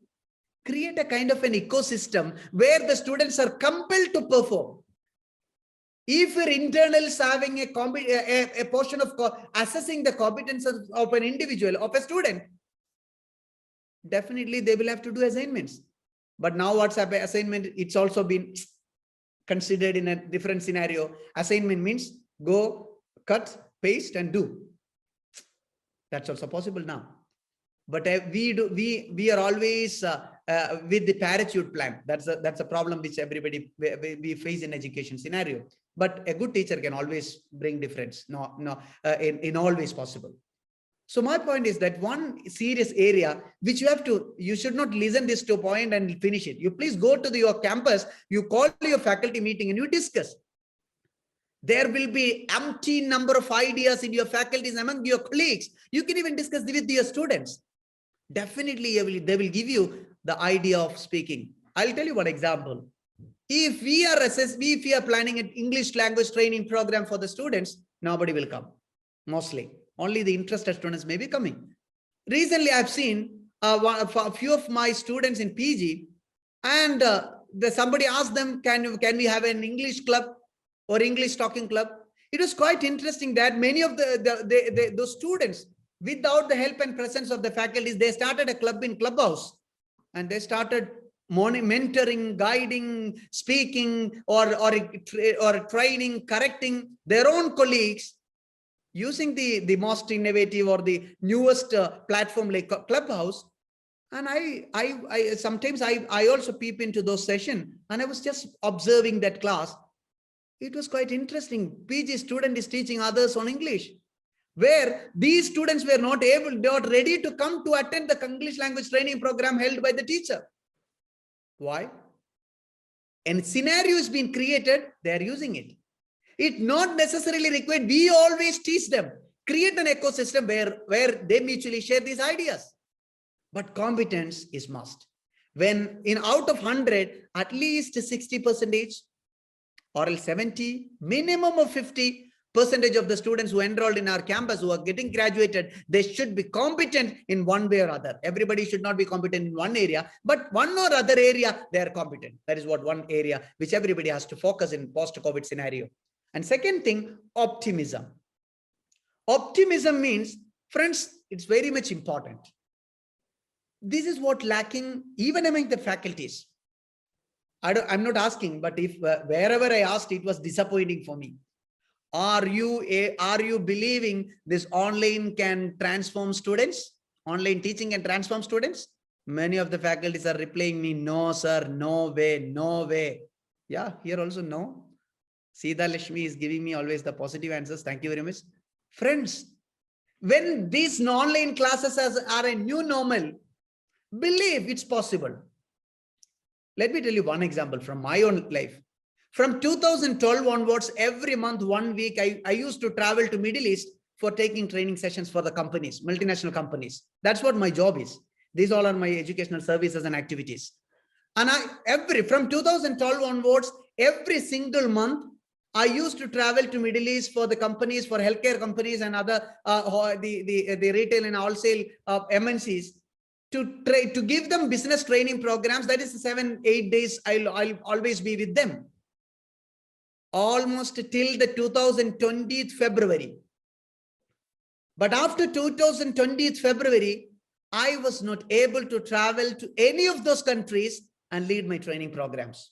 [SPEAKER 1] Create a kind of an ecosystem where the students are compelled to perform. If your internals having a portion of assessing the competence of an individual, of a student, definitely they will have to do assignments. But now what's happened? Assignment, it's also been considered in a different scenario. Assignment means go, cut, paste, and do. That's also possible now. But we are always with the parachute plan. That's a problem which everybody we face in education scenario. But a good teacher can always bring difference. In all ways possible. So my point is that one serious area which you should not listen this to a point and finish it. You please go to your campus, you call your faculty meeting and you discuss. There will be empty number of ideas in your faculties among your colleagues. You can even discuss with your students. Definitely they will give you the idea of speaking. I'll tell you one example. If we are planning an English language training program for the students, nobody will come. Mostly only the interested students may be coming. Recently I've seen a few of my students in PG, and somebody asked them, can we have an English club or English talking club? It was quite interesting that many of those students, without the help and presence of the faculties, they started a club in Clubhouse, and they started mentoring, guiding, speaking, or training, correcting their own colleagues using the most innovative or the newest platform like Clubhouse. And I sometimes I also peep into those sessions, and I was just observing that class. It was quite interesting. PG student is teaching others on English, where these students were not ready to come to attend the English language training program held by the teacher. Why? And scenario is being created, they are using it. It not necessarily required. We always teach them, create an ecosystem where they mutually share these ideas. But competence is must. When out of 100, at least 60% or 70, minimum of 50% of the students who enrolled in our campus who are getting graduated, they should be competent in one way or other. Everybody should not be competent in one area, but one or other area they are competent. That is what one area which everybody has to focus in post-COVID scenario. And second thing, optimism. Optimism means, friends, it's very much important. This is what lacking even among the faculties. I'm not asking, but if wherever I asked, it was disappointing for me. Are you believing this online can transform students? Online teaching can transform students? Many of the faculties are replying me, no, sir, no way, no way. Yeah, here also no. Sita Lashmi is giving me always the positive answers. Thank you very much. Friends, when these online classes are a new normal, believe it's possible. Let me tell you one example from my own life. From 2012 onwards, every month, 1 week, I used to travel to Middle East for taking training sessions for the companies, multinational companies. That's what my job is. These all are my educational services and activities. And from 2012 onwards, every single month, I used to travel to Middle East for the companies, for healthcare companies and other the retail and wholesale MNCs to give them business training programs. That is 7-8 days. I'll always be with them. Almost till the 2020 February. But after 2020 February, I was not able to travel to any of those countries and lead my training programs.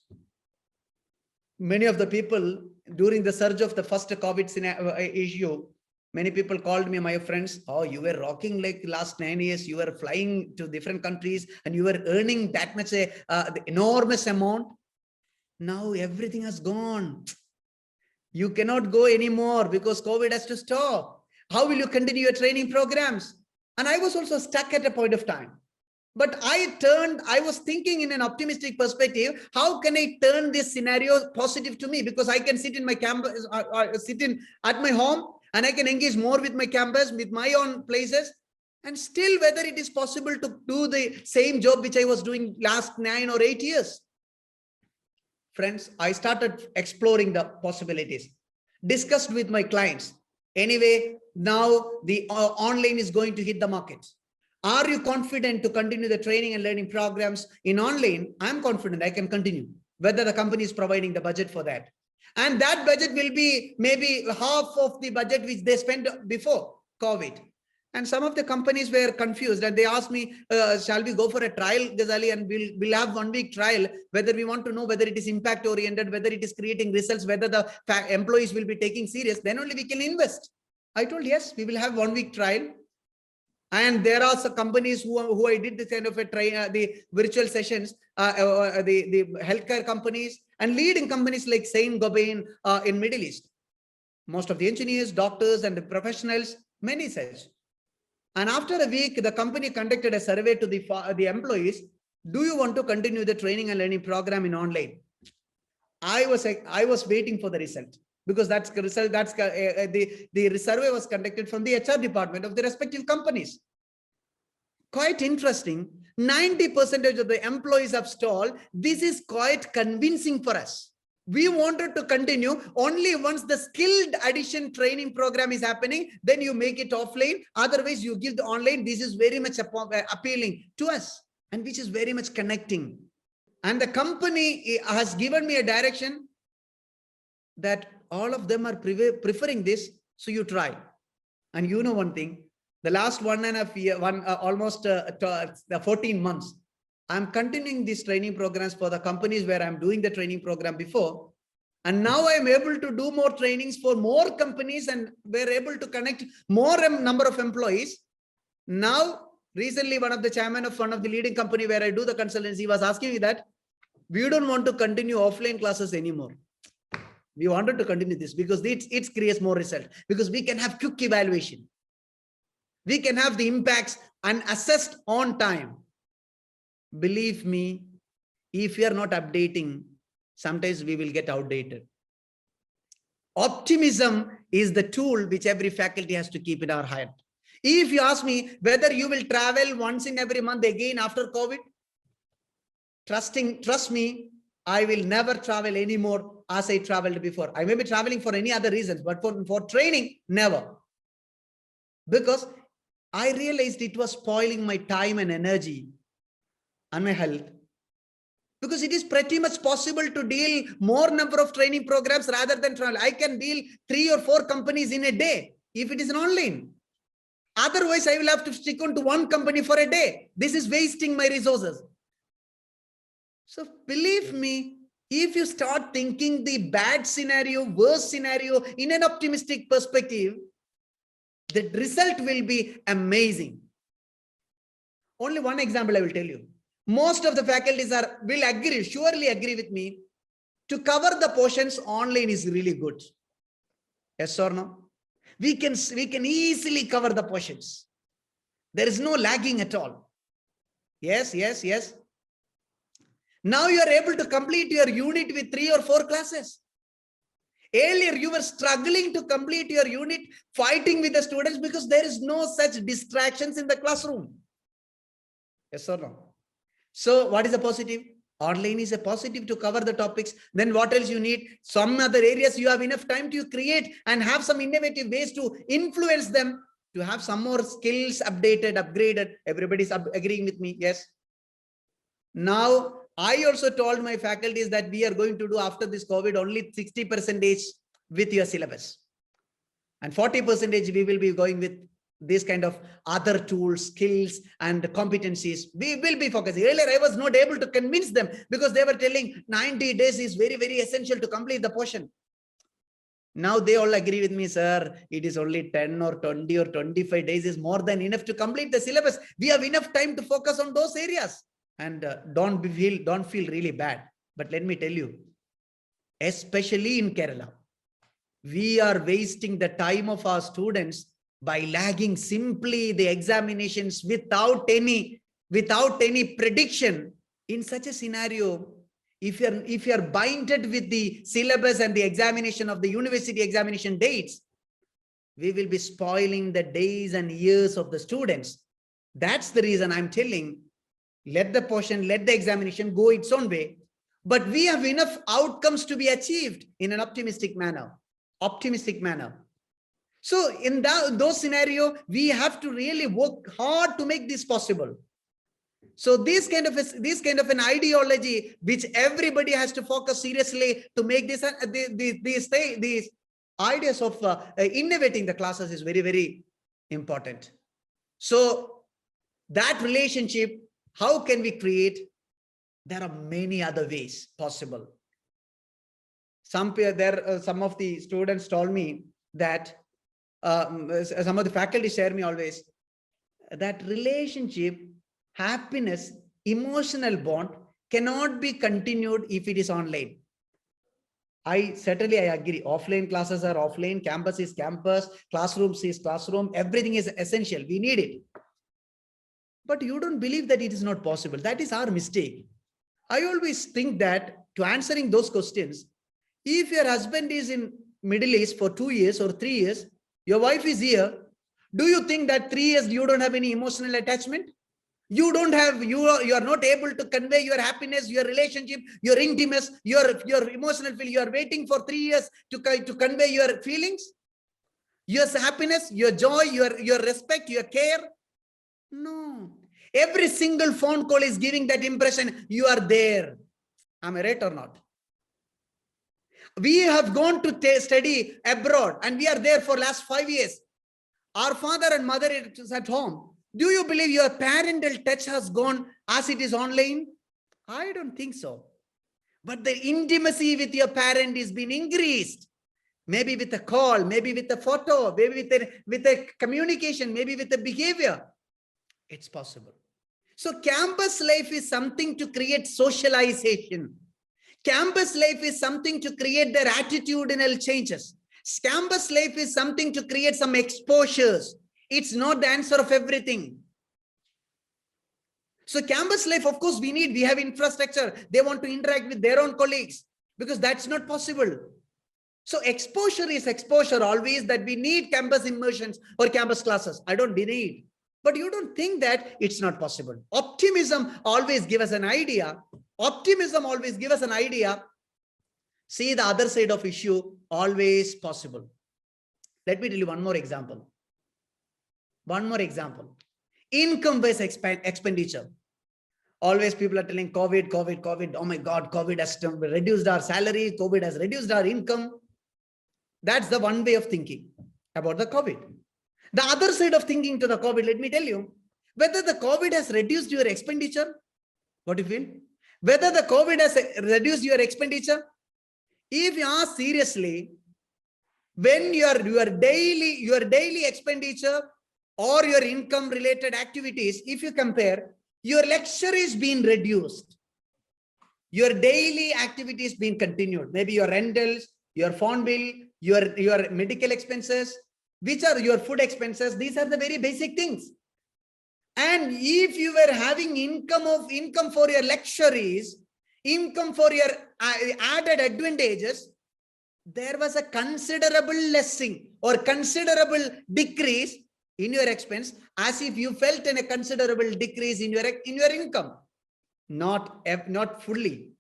[SPEAKER 1] Many of the people during the surge of the first COVID issue, many people called me, my friends, oh, you were rocking like last 9 years, you were flying to different countries and you were earning that much, the enormous amount. Now everything has gone. You cannot go anymore because COVID has to stop. How will you continue your training programs? And I was also stuck at a point of time. But I was thinking in an optimistic perspective, how can I turn this scenario positive to me? Because I can sit in my campus, at my home, and I can engage more with my campus, with my own places, and still whether it is possible to do the same job which I was doing last 9 or 8 years. Friends, I started exploring the possibilities, discussed with my clients. Anyway, now the online is going to hit the market. Are you confident to continue the training and learning programs in online? I'm confident I can continue, whether the company is providing the budget for that. And that budget will be maybe half of the budget which they spent before COVID. And some of the companies were confused and they asked me, shall we go for a trial, Ghazali, and we'll have 1 week trial, whether we want to know whether it is impact oriented, whether it is creating results, whether the employees will be taking serious, then only we can invest. I told, yes, we will have 1 week trial. And there are some companies who I did this kind of the virtual sessions, the healthcare companies and leading companies like Saint-Gobain in Middle East. Most of the engineers, doctors, and the professionals, many such. And after a week, the company conducted a survey to the employees. Do you want to continue the training and learning program in online? I was waiting for the result, because that's the result. That's the survey was conducted from the HR department of the respective companies. Quite interesting. 90% of the employees have told this is quite convincing for us. We wanted to continue only once the skilled addition training program is happening, then you make it offline. Otherwise, you give the online. This is very much appealing to us, and which is very much connecting. And the company has given me a direction that all of them are preferring this. So you try. And you know one thing, the last 1.5 years, almost 14 months, I'm continuing these training programs for the companies where I'm doing the training program before. And now I'm able to do more trainings for more companies, and we're able to connect more number of employees. Now, recently, one of the chairman of one of the leading company where I do the consultancy was asking me that we don't want to continue offline classes anymore. We wanted to continue this because it creates more result, because we can have quick evaluation. We can have the impacts and assessed on time. Believe me, if we are not updating, sometimes we will get outdated. Optimism is the tool which every faculty has to keep in our hand. If you ask me whether you will travel once in every month again after COVID, trust me, I will never travel anymore as I traveled before. I may be traveling for any other reasons, but for training, never. Because I realized it was spoiling my time and energy and my health. Because it is pretty much possible to deal more number of training programs rather than travel. I can deal 3 or 4 companies in a day if it is an online. Otherwise, I will have to stick on to one company for a day. This is wasting my resources. So believe me, if you start thinking the bad scenario, worst scenario in an optimistic perspective, the result will be amazing. Only one example I will tell you. Most of the faculties will surely agree with me, to cover the portions online is really good. Yes or no? We can easily cover the portions. There is no lagging at all. Yes. Now you are able to complete your unit with 3 or 4 classes. Earlier, you were struggling to complete your unit, fighting with the students because there is no such distractions in the classroom. Yes or no? So what is a positive? Online is a positive to cover the topics. Then what else you need? Some other areas you have enough time to create and have some innovative ways to influence them, to have some more skills updated, upgraded. Everybody's agreeing with me. Yes. Now, I also told my faculties that we are going to do after this COVID only 60% with your syllabus. And 40% we will be going with this kind of other tools, skills, and competencies. We will be focusing. Earlier, I was not able to convince them because they were telling 90 days is very, very essential to complete the portion. Now they all agree with me, sir. It is only 10 or 20 or 25 days is more than enough to complete the syllabus. We have enough time to focus on those areas. And don't feel really bad. But let me tell you, especially in Kerala, we are wasting the time of our students by lagging simply the examinations without any prediction. In such a scenario, if you're binded with the syllabus and the examination of the university examination dates, we will be spoiling the days and years of the students. That's the reason I'm telling, let the portion, let the examination go its own way, but we have enough outcomes to be achieved in an optimistic manner. So in those scenarios, we have to really work hard to make this possible. So this kind of an ideology which everybody has to focus seriously to make this these ideas of innovating the classes is very, very important. So that relationship, how can we create? There are many other ways possible. Some of the students told me that some of the faculty share me always that relationship, happiness, emotional bond cannot be continued if it is online. I agree. Offline classes are offline, campus is campus, classrooms is classroom, everything is essential. We need it. But you don't believe that it is not possible. That is our mistake. I always think that to answering those questions, if your husband is in Middle East for 2 years or 3 years, your wife is here, do you think that 3 years you don't have any emotional attachment? You don't have, you are not able to convey your happiness, your relationship, your intimacy, your emotional feel. You are waiting for 3 years to convey your feelings, your happiness, your joy, your respect, your care. No. Every single phone call is giving that impression you are there. Am I right or not? We have gone to study abroad and we are there for last 5 years. Our father and mother is at home. Do you believe your parental touch has gone as it is online? I don't think so. But the intimacy with your parent is being increased. Maybe with a call, maybe with a photo, maybe with a communication, maybe with a behavior. It's possible. So campus life is something to create socialization. Campus life is something to create their attitudinal changes. Campus life is something to create some exposures. It's not the answer of everything. So campus life, of course, we have infrastructure. They want to interact with their own colleagues because that's not possible. So exposure is exposure always, that we need campus immersions or campus classes. I don't deny it. But you don't think that it's not possible. Optimism always give us an idea. Optimism always give us an idea. See the other side of issue, always possible. Let me tell you one more example. Income-based expenditure. Always people are telling COVID. Oh my God, COVID has reduced our salary. COVID has reduced our income. That's the one way of thinking about the COVID. The other side of thinking to the COVID, let me tell you, whether the COVID has reduced your expenditure, what do you feel? Whether the COVID has reduced your expenditure, if you ask seriously, when your daily expenditure or your income related activities, if you compare, your lecture is being reduced. Your daily activities being continued. Maybe your rentals, your phone bill, your medical expenses, which are your food expenses. These are the very basic things. And if you were having income for your lecturees, income for your added advantages, there was a considerable lessening or considerable decrease in your expense, as if you felt in a considerable decrease in your income, not fully.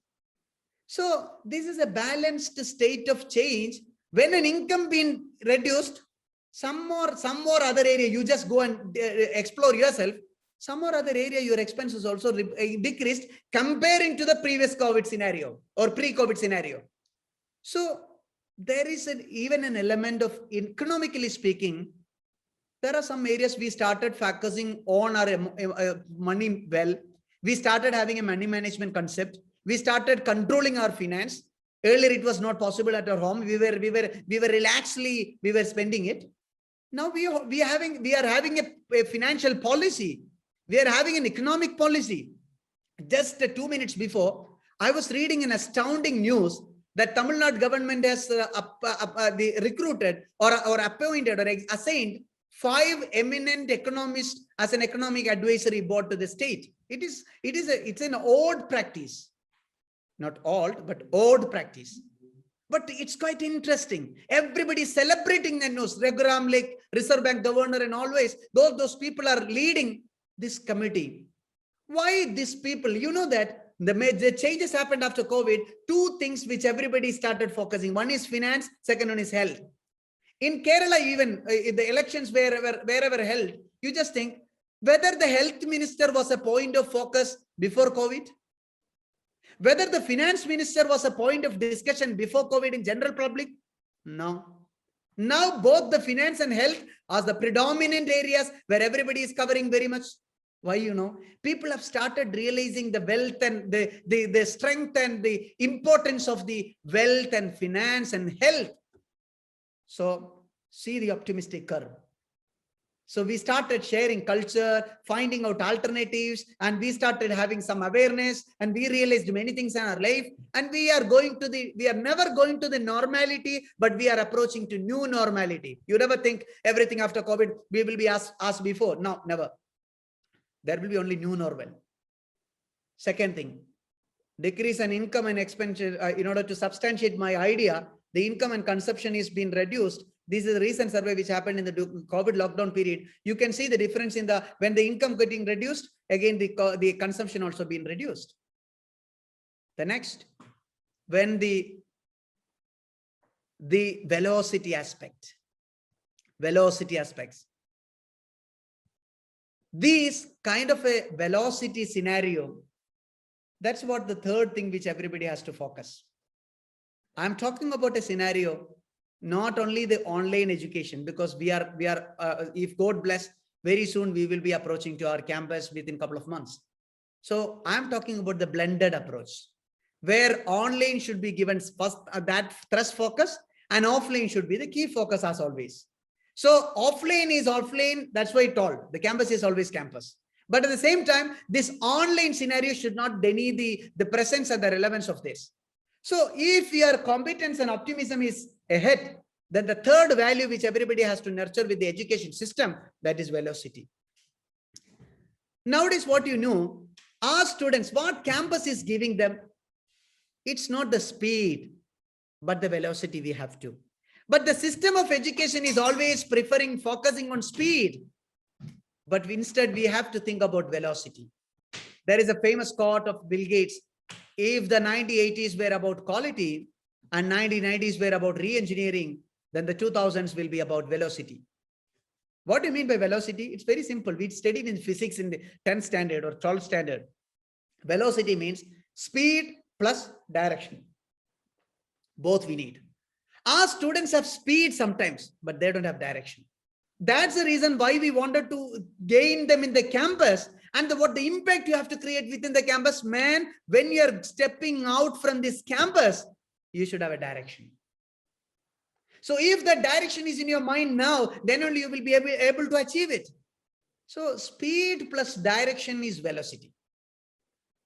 [SPEAKER 1] So this is a balanced state of change. When an income being reduced, some more other area, you just go and explore yourself. Some more other area, your expenses also decreased comparing to the previous COVID scenario or pre-COVID scenario. So there is even an element of, economically speaking, there are some areas we started focusing on our money well. We started having a money management concept. We started controlling our finance. Earlier, it was not possible at our home. We were relaxedly, we were spending it. Now we are having a financial policy. We are having an economic policy. Just 2 minutes before, I was reading an astounding news that Tamil Nadu government has recruited or appointed or assigned 5 eminent economists as an economic advisory board to the state. It's an old practice, not old, but old practice. But it's quite interesting. Everybody is celebrating the news. Raghuram Lake, Reserve Bank governor, and always those people are leading this committee. Why these people? You know that the changes happened after COVID. 2 things which everybody started focusing. One is finance. Second one is health. In Kerala, even in the elections wherever held, you just think whether the health minister was a point of focus before COVID, whether the finance minister was a point of discussion before COVID in general public. No. Now both the finance and health are the predominant areas where everybody is covering very much. Why? People have started realizing the wealth and the strength and the importance of the wealth and finance and health. So see the optimistic curve. So we started sharing culture, finding out alternatives, and we started having some awareness, and we realized many things in our life. And we are never going to the normality, but we are approaching to new normality. You never think everything after COVID we will be as before. No, never. There will be only new normal. Second thing, decrease in income and expenditure. In order to substantiate my idea, the income and consumption is being reduced. This is a recent survey which happened in the COVID lockdown period. You can see the difference in when the income getting reduced, again the consumption also being reduced. The next, when the velocity aspects. These kind of a velocity scenario, that's what the third thing which everybody has to focus. I'm talking about a scenario, not only the online education, because we are if God bless, very soon we will be approaching to our campus within a couple of months. So I'm talking about the blended approach, where online should be given first that thrust focus, and offline should be the key focus as always. So offline is offline, that's why it's all. The campus is always campus. But at the same time, this online scenario should not deny the presence and the relevance of this. So if your competence and optimism is ahead, then the third value which everybody has to nurture with the education system, that is velocity. Nowadays, what you know, our students, what campus is giving them, it's not the speed, but the velocity we have to. But the system of education is always focusing on speed. But instead, we have to think about velocity. There is a famous quote of Bill Gates. If the 1980s were about quality and 1990s were about re-engineering, then the 2000s will be about velocity. What do you mean by velocity? It's very simple. We studied in physics in the 10th standard or 12th standard. Velocity means speed plus direction. Both we need. Our students have speed sometimes, but they don't have direction. That's the reason why we wanted to gain them in the campus. And what the impact you have to create within the campus, man, when you're stepping out from this campus, you should have a direction. So if the direction is in your mind now, then only you will be able to achieve it. So speed plus direction is velocity.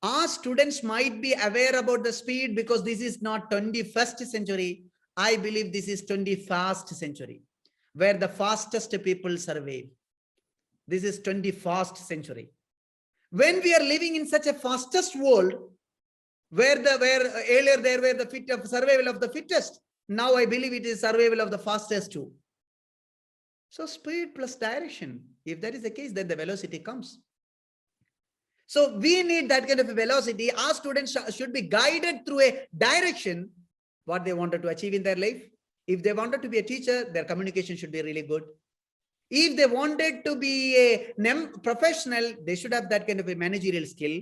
[SPEAKER 1] Our students might be aware about the speed because this is not 21st century. I believe this is 21st century, where the fastest people survive. This is 21st century. When we are living in such a fastest world, Where earlier there were the survival of the fittest. Now I believe it is survival of the fastest too. So speed plus direction. If that is the case, then the velocity comes. So we need that kind of a velocity. Our students should be guided through a direction, what they wanted to achieve in their life. If they wanted to be a teacher, their communication should be really good. If they wanted to be a professional, they should have that kind of a managerial skill.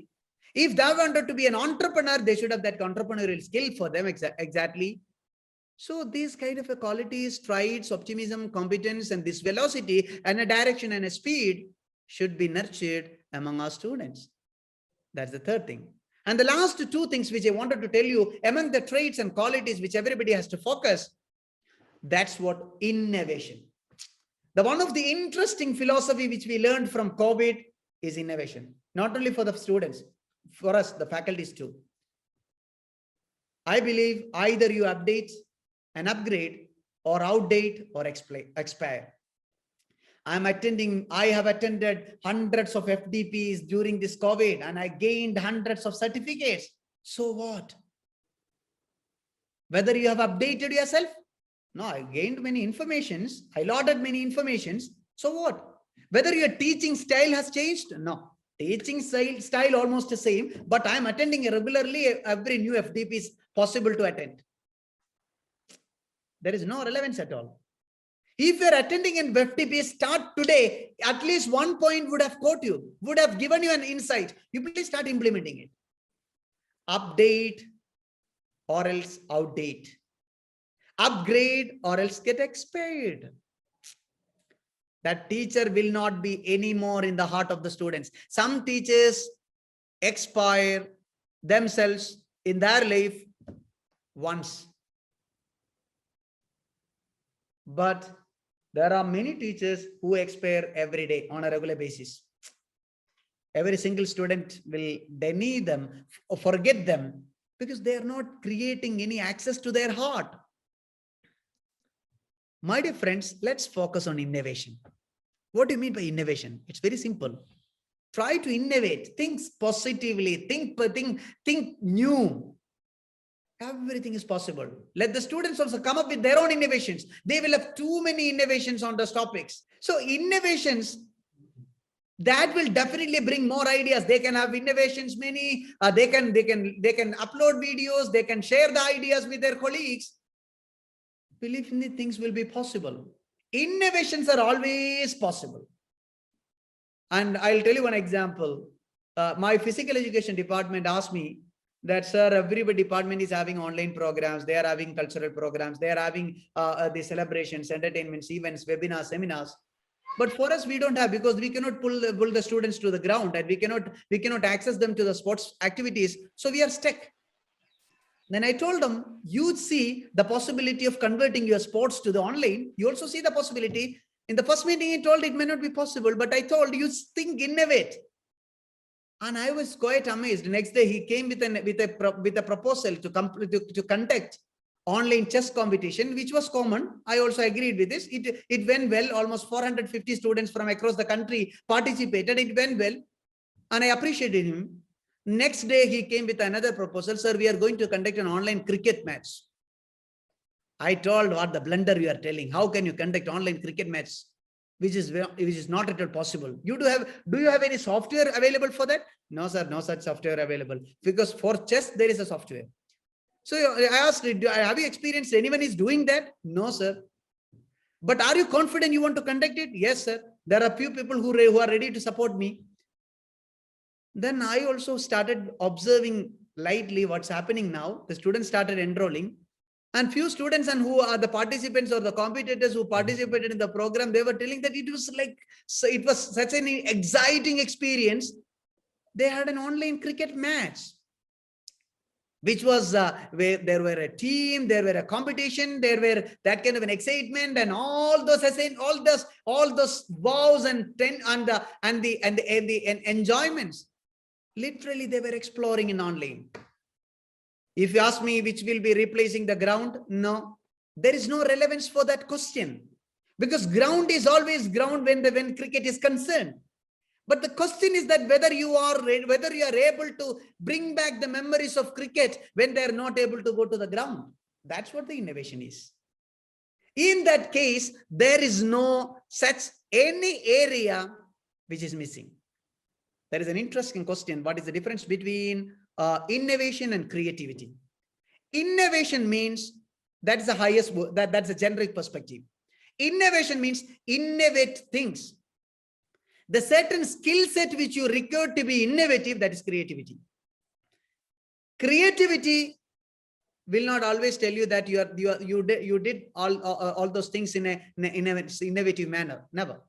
[SPEAKER 1] If they wanted to be an entrepreneur, they should have that entrepreneurial skill for them exactly. So these kind of a qualities, traits, optimism, competence, and this velocity and a direction and a speed should be nurtured among our students. That's the third thing. And the last two things which I wanted to tell you, among the traits and qualities which everybody has to focus, that's what innovation. The one of the interesting philosophy which we learned from COVID is innovation. Not only for the students, for us, the faculties too. I believe either you update and upgrade or outdate or expire. I have attended hundreds of FDPs during this COVID and I gained hundreds of certificates. So what? Whether you have updated yourself? No, I gained many informations. I lauded many informations. So what? Whether your teaching style has changed? No. Teaching style almost the same, but I'm attending regularly. Every new FDP is possible to attend. There is no relevance at all. If you're attending an FDP, start today, at least 1 point would have caught you, would have given you an insight. You please start implementing it. Update or else outdate. Upgrade or else get expired. That teacher will not be anymore in the heart of the students. Some teachers expire themselves in their life once. But there are many teachers who expire every day on a regular basis. Every single student will deny them or forget them because they are not creating any access to their heart. My dear friends, let's focus on innovation. What do you mean by innovation? It's very simple. Try to innovate, think positively, think new. Everything is possible. Let the students also come up with their own innovations. They will have too many innovations on those topics. So innovations, that will definitely bring more ideas. They can have innovations, many. They can upload videos. They can share the ideas with their colleagues. Believe me, things will be possible. Innovations are always possible. And I'll tell you one example. My physical education department asked me that, sir, every department is having online programs. They are having cultural programs. They are having the celebrations, entertainments, events, webinars, seminars. But for us, we don't have, because we cannot pull the students to the ground and we cannot access them to the sports activities. So we are stuck. Then I told them, you see the possibility of converting your sports to the online. You also see the possibility. In the first meeting, he told it may not be possible, but I told you think, innovate. And I was quite amazed. Next day, he came with a proposal to conduct online chess competition, which was common. I also agreed with this. It went well. Almost 450 students from across the country participated. It went well. And I appreciated him. Next day, he came with another proposal. Sir, we are going to conduct an online cricket match. I told, what the blunder you are telling. How can you conduct online cricket match, which is not at all possible? Do you have any software available for that? No, sir, no such software available. Because for chess, there is a software. So I asked, have you experienced anyone is doing that? No, sir. But are you confident you want to conduct it? Yes, sir. There are few people who are ready to support me. Then I also started observing lightly what's happening now. The students started enrolling, and few students and who are the participants or the competitors who participated in the program, they were telling that it was such an exciting experience. They had an online cricket match, which was where there were a team, there were a competition, there were that kind of an excitement, and all those wows and enjoyments. Literally, they were exploring in online. If you ask me which will be replacing the ground, no, there is no relevance for that question, because ground is always ground when cricket is concerned. But the question is that whether you are able to bring back the memories of cricket when they are not able to go to the ground. That's what the innovation is. In that case, there is no such any area which is missing. There is an interesting question. What is the difference between innovation and creativity? Innovation means that's the highest, that's a generic perspective. Innovation means innovate things. The certain skill set which you require to be innovative, that is creativity. Creativity will not always tell you that you did all those things in an innovative manner. Never.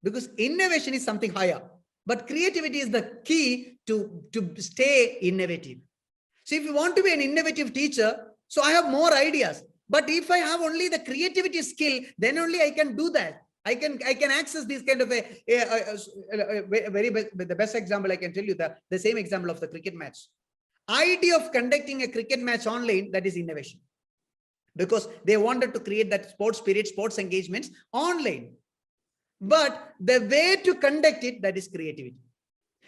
[SPEAKER 1] Because innovation is something higher. But creativity is the key to stay innovative. So if you want to be an innovative teacher, so I have more ideas. But if I have only the creativity skill, then only I can do that. I can access this kind of the best example I can tell you, the same example of the cricket match. Idea of conducting a cricket match online, that is innovation. Because they wanted to create that sports spirit, sports engagements online. But the way to conduct it, that is creativity.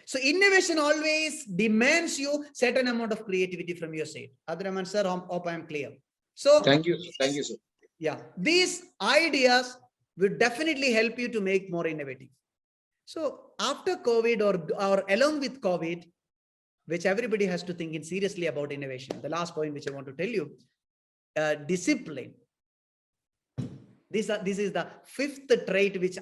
[SPEAKER 1] So innovation always demands you certain amount of creativity from your side. Adraman sir, hope I am clear. So
[SPEAKER 2] thank you, sir.
[SPEAKER 1] Yeah, these ideas will definitely help you to make more innovative. So after COVID or along with COVID, which everybody has to think in seriously about innovation. The last point which I want to tell you, discipline. This is the fifth trait, which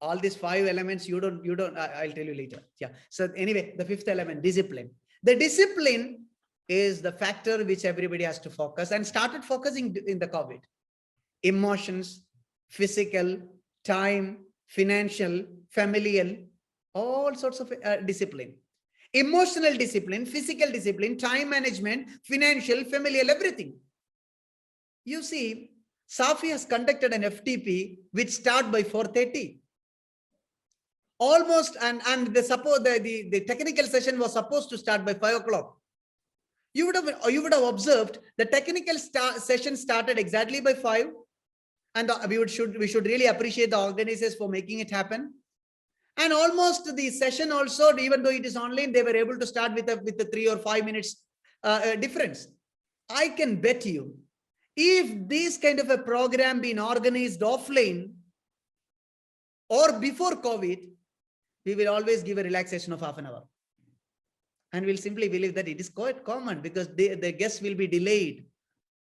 [SPEAKER 1] all these 5 elements you don't I'll tell you later. Yeah. So anyway, the fifth element, discipline. The discipline is the factor which everybody has to focus and started focusing in the COVID. Emotions, physical, time, financial, familial, all sorts of discipline. Emotional discipline, physical discipline, time management, financial, familial, everything. You see, Safi has conducted an FTP which start by 4:30. Almost, and the technical session was supposed to start by 5 o'clock. You would have observed the technical session started exactly by 5, and we should really appreciate the organizers for making it happen. And almost the session also, even though it is online, they were able to start with the 3 or 5 minutes difference. I can bet you, if this kind of a program been organized offline or before COVID, we will always give a relaxation of half an hour. And we'll simply believe that it is quite common because the guests will be delayed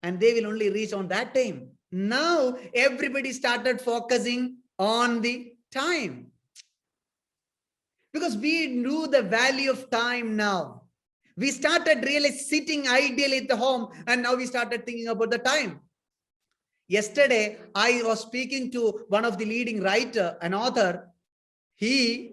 [SPEAKER 1] and they will only reach on that time. Now, everybody started focusing on the time. Because we knew the value of time now. We started really sitting ideally at the home, and now we started thinking about the time. Yesterday, I was speaking to one of the leading writer, an author. He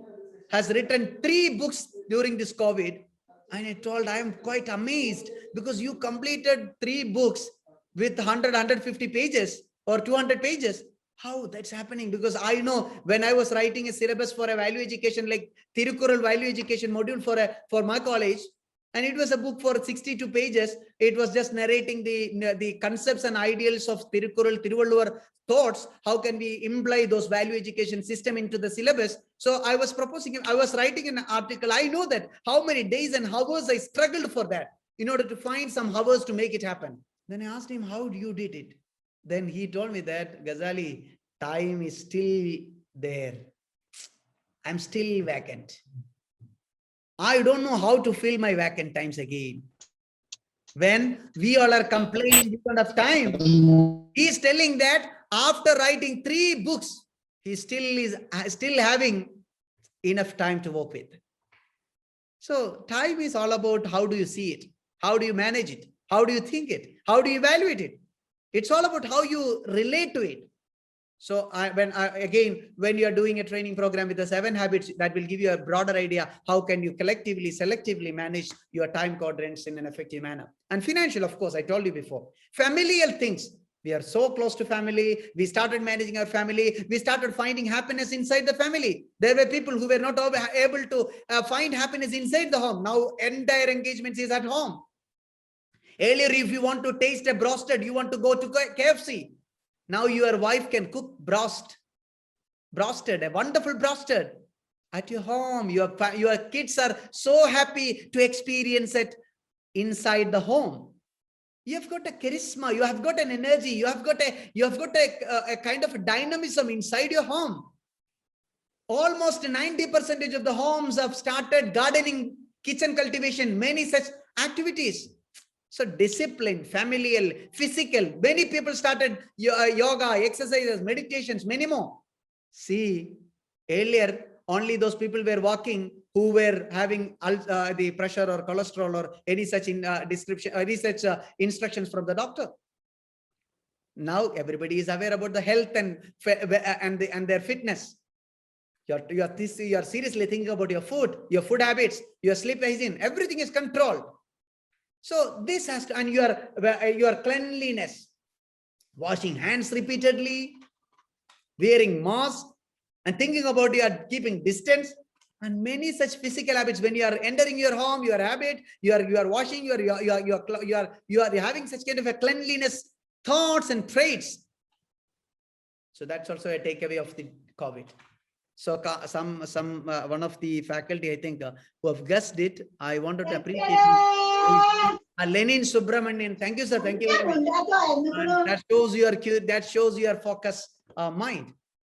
[SPEAKER 1] has written 3 books during this COVID. And I told, I am quite amazed because you completed 3 books with 100, 150 pages or 200 pages. How that's happening? Because I know when I was writing a syllabus for a value education, like Tirukkural value education module for my college, and it was a book for 62 pages. It was just narrating the concepts and ideals of Tirukkural, Tiruvalluvar thoughts. How can we imply those value education system into the syllabus? So I was writing an article. I know that how many days and hours I struggled for that in order to find some hours to make it happen. Then I asked him, how you did it? Then he told me that, Ghazali, time is still there. I'm still vacant. I don't know how to fill my vacant times again. When we all are complaining because of time, he's telling that after writing 3 books, he still having enough time to work with. So time is all about how do you see it? How do you manage it? How do you think it? How do you evaluate it? It's all about how you relate to it. So when you are doing a training program with the 7 habits, that will give you a broader idea. How can you collectively, selectively manage your time quadrants in an effective manner? And financial, of course, I told you before. Familial things. We are so close to family. We started managing our family. We started finding happiness inside the family. There were people who were not able to find happiness inside the home. Now, entire engagement is at home. Earlier, if you want to taste a broasted, you want to go to KFC. Now your wife can cook broasted, a wonderful broasted. at your home. Your kids are so happy to experience it inside the home. You have got a charisma, you have got an energy, you have got a kind of dynamism inside your home. Almost 90% of the homes have started gardening, kitchen cultivation, many such activities. So discipline, familial, physical, many people started yoga, exercises, meditations, many more. See, earlier, only those people were walking who were having the pressure or cholesterol or any such instructions from the doctor. Now everybody is aware about the health and their fitness. You are seriously thinking about your food habits, your sleep hygiene, everything is controlled. So this has to, and your cleanliness, washing hands repeatedly, wearing mask, and thinking about your keeping distance, and many such physical habits. When you are entering your home, your habit, you are washing, you are having such kind of a cleanliness thoughts and traits. So that's also a takeaway of the COVID. So one of the faculty, I think, who have guessed it, I wanted to appreciate Lenin Subramanian. Thank you, sir. Thank you very much. That shows your focus mind.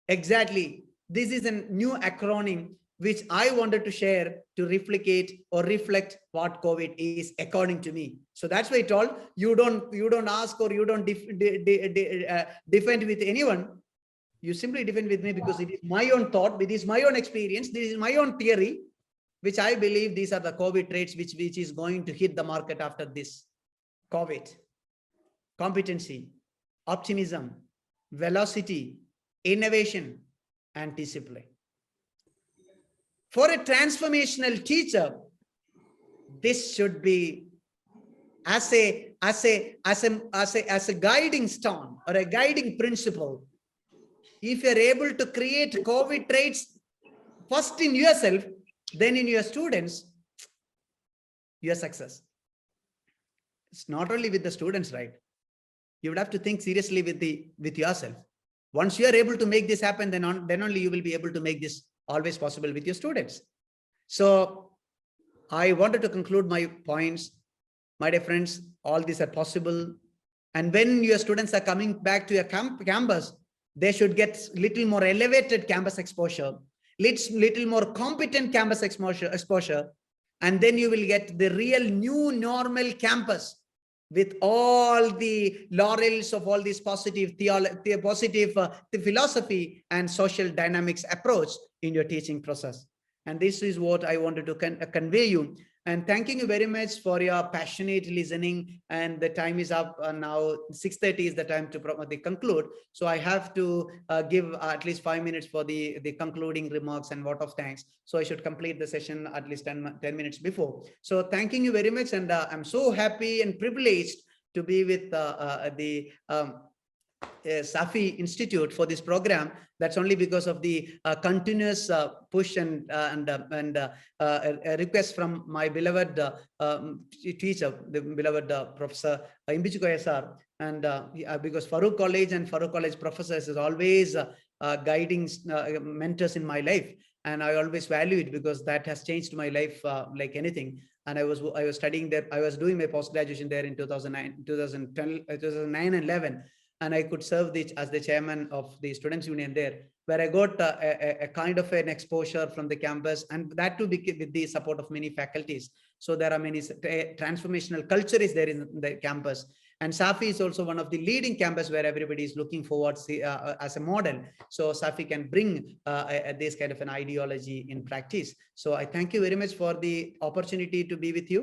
[SPEAKER 1] Exactly. This is a new acronym which I wanted to share to replicate or reflect what COVID is according to me. So that's why I told you don't ask or you don't defend with anyone. You simply defend with me because it is my own thought, it is my own experience, this is my own theory, which I believe these are the COVID traits which is going to hit the market after this COVID. Competency, optimism, velocity, innovation, and discipline. For a transformational teacher, this should be as a guiding stone or a guiding principle. If you're able to create COVID traits first in yourself, then in your students, your success. It's not only with the students, right? You would have to think seriously with yourself. Once you are able to make this happen, then only you will be able to make this always possible with your students. So I wanted to conclude my points. My dear friends, all these are possible. And when your students are coming back to your campus, they should get little more elevated campus exposure, little more competent campus exposure, and then you will get the real new normal campus with all the laurels of all this positive philosophy and social dynamics approach in your teaching process. And this is what I wanted to convey you. And thanking you very much for your passionate listening. And the time is up now. 6:30 is the time to conclude. So I have to give at least 5 minutes for the concluding remarks and vote of thanks. So I should complete the session at least 10 minutes before. So thanking you very much. And I'm so happy and privileged to be with the Safi Institute for this program. That's only because of the continuous push and request from my beloved teacher, the beloved Professor Imbichukoya sir, and because Farooq College and Farooq College professors is always guiding mentors in my life, and I always value it because that has changed my life like anything. And I was studying there. I was doing my post graduation there in 2009 and 11. And I could serve as the chairman of the Students' Union there, where I got a kind of an exposure from the campus, and that too with the support of many faculties. So there are many transformational culture is there in the campus. And Safi is also one of the leading campus where everybody is looking forward as a model. So Safi can bring this kind of an ideology in practice. So I thank you very much for the opportunity to be with you.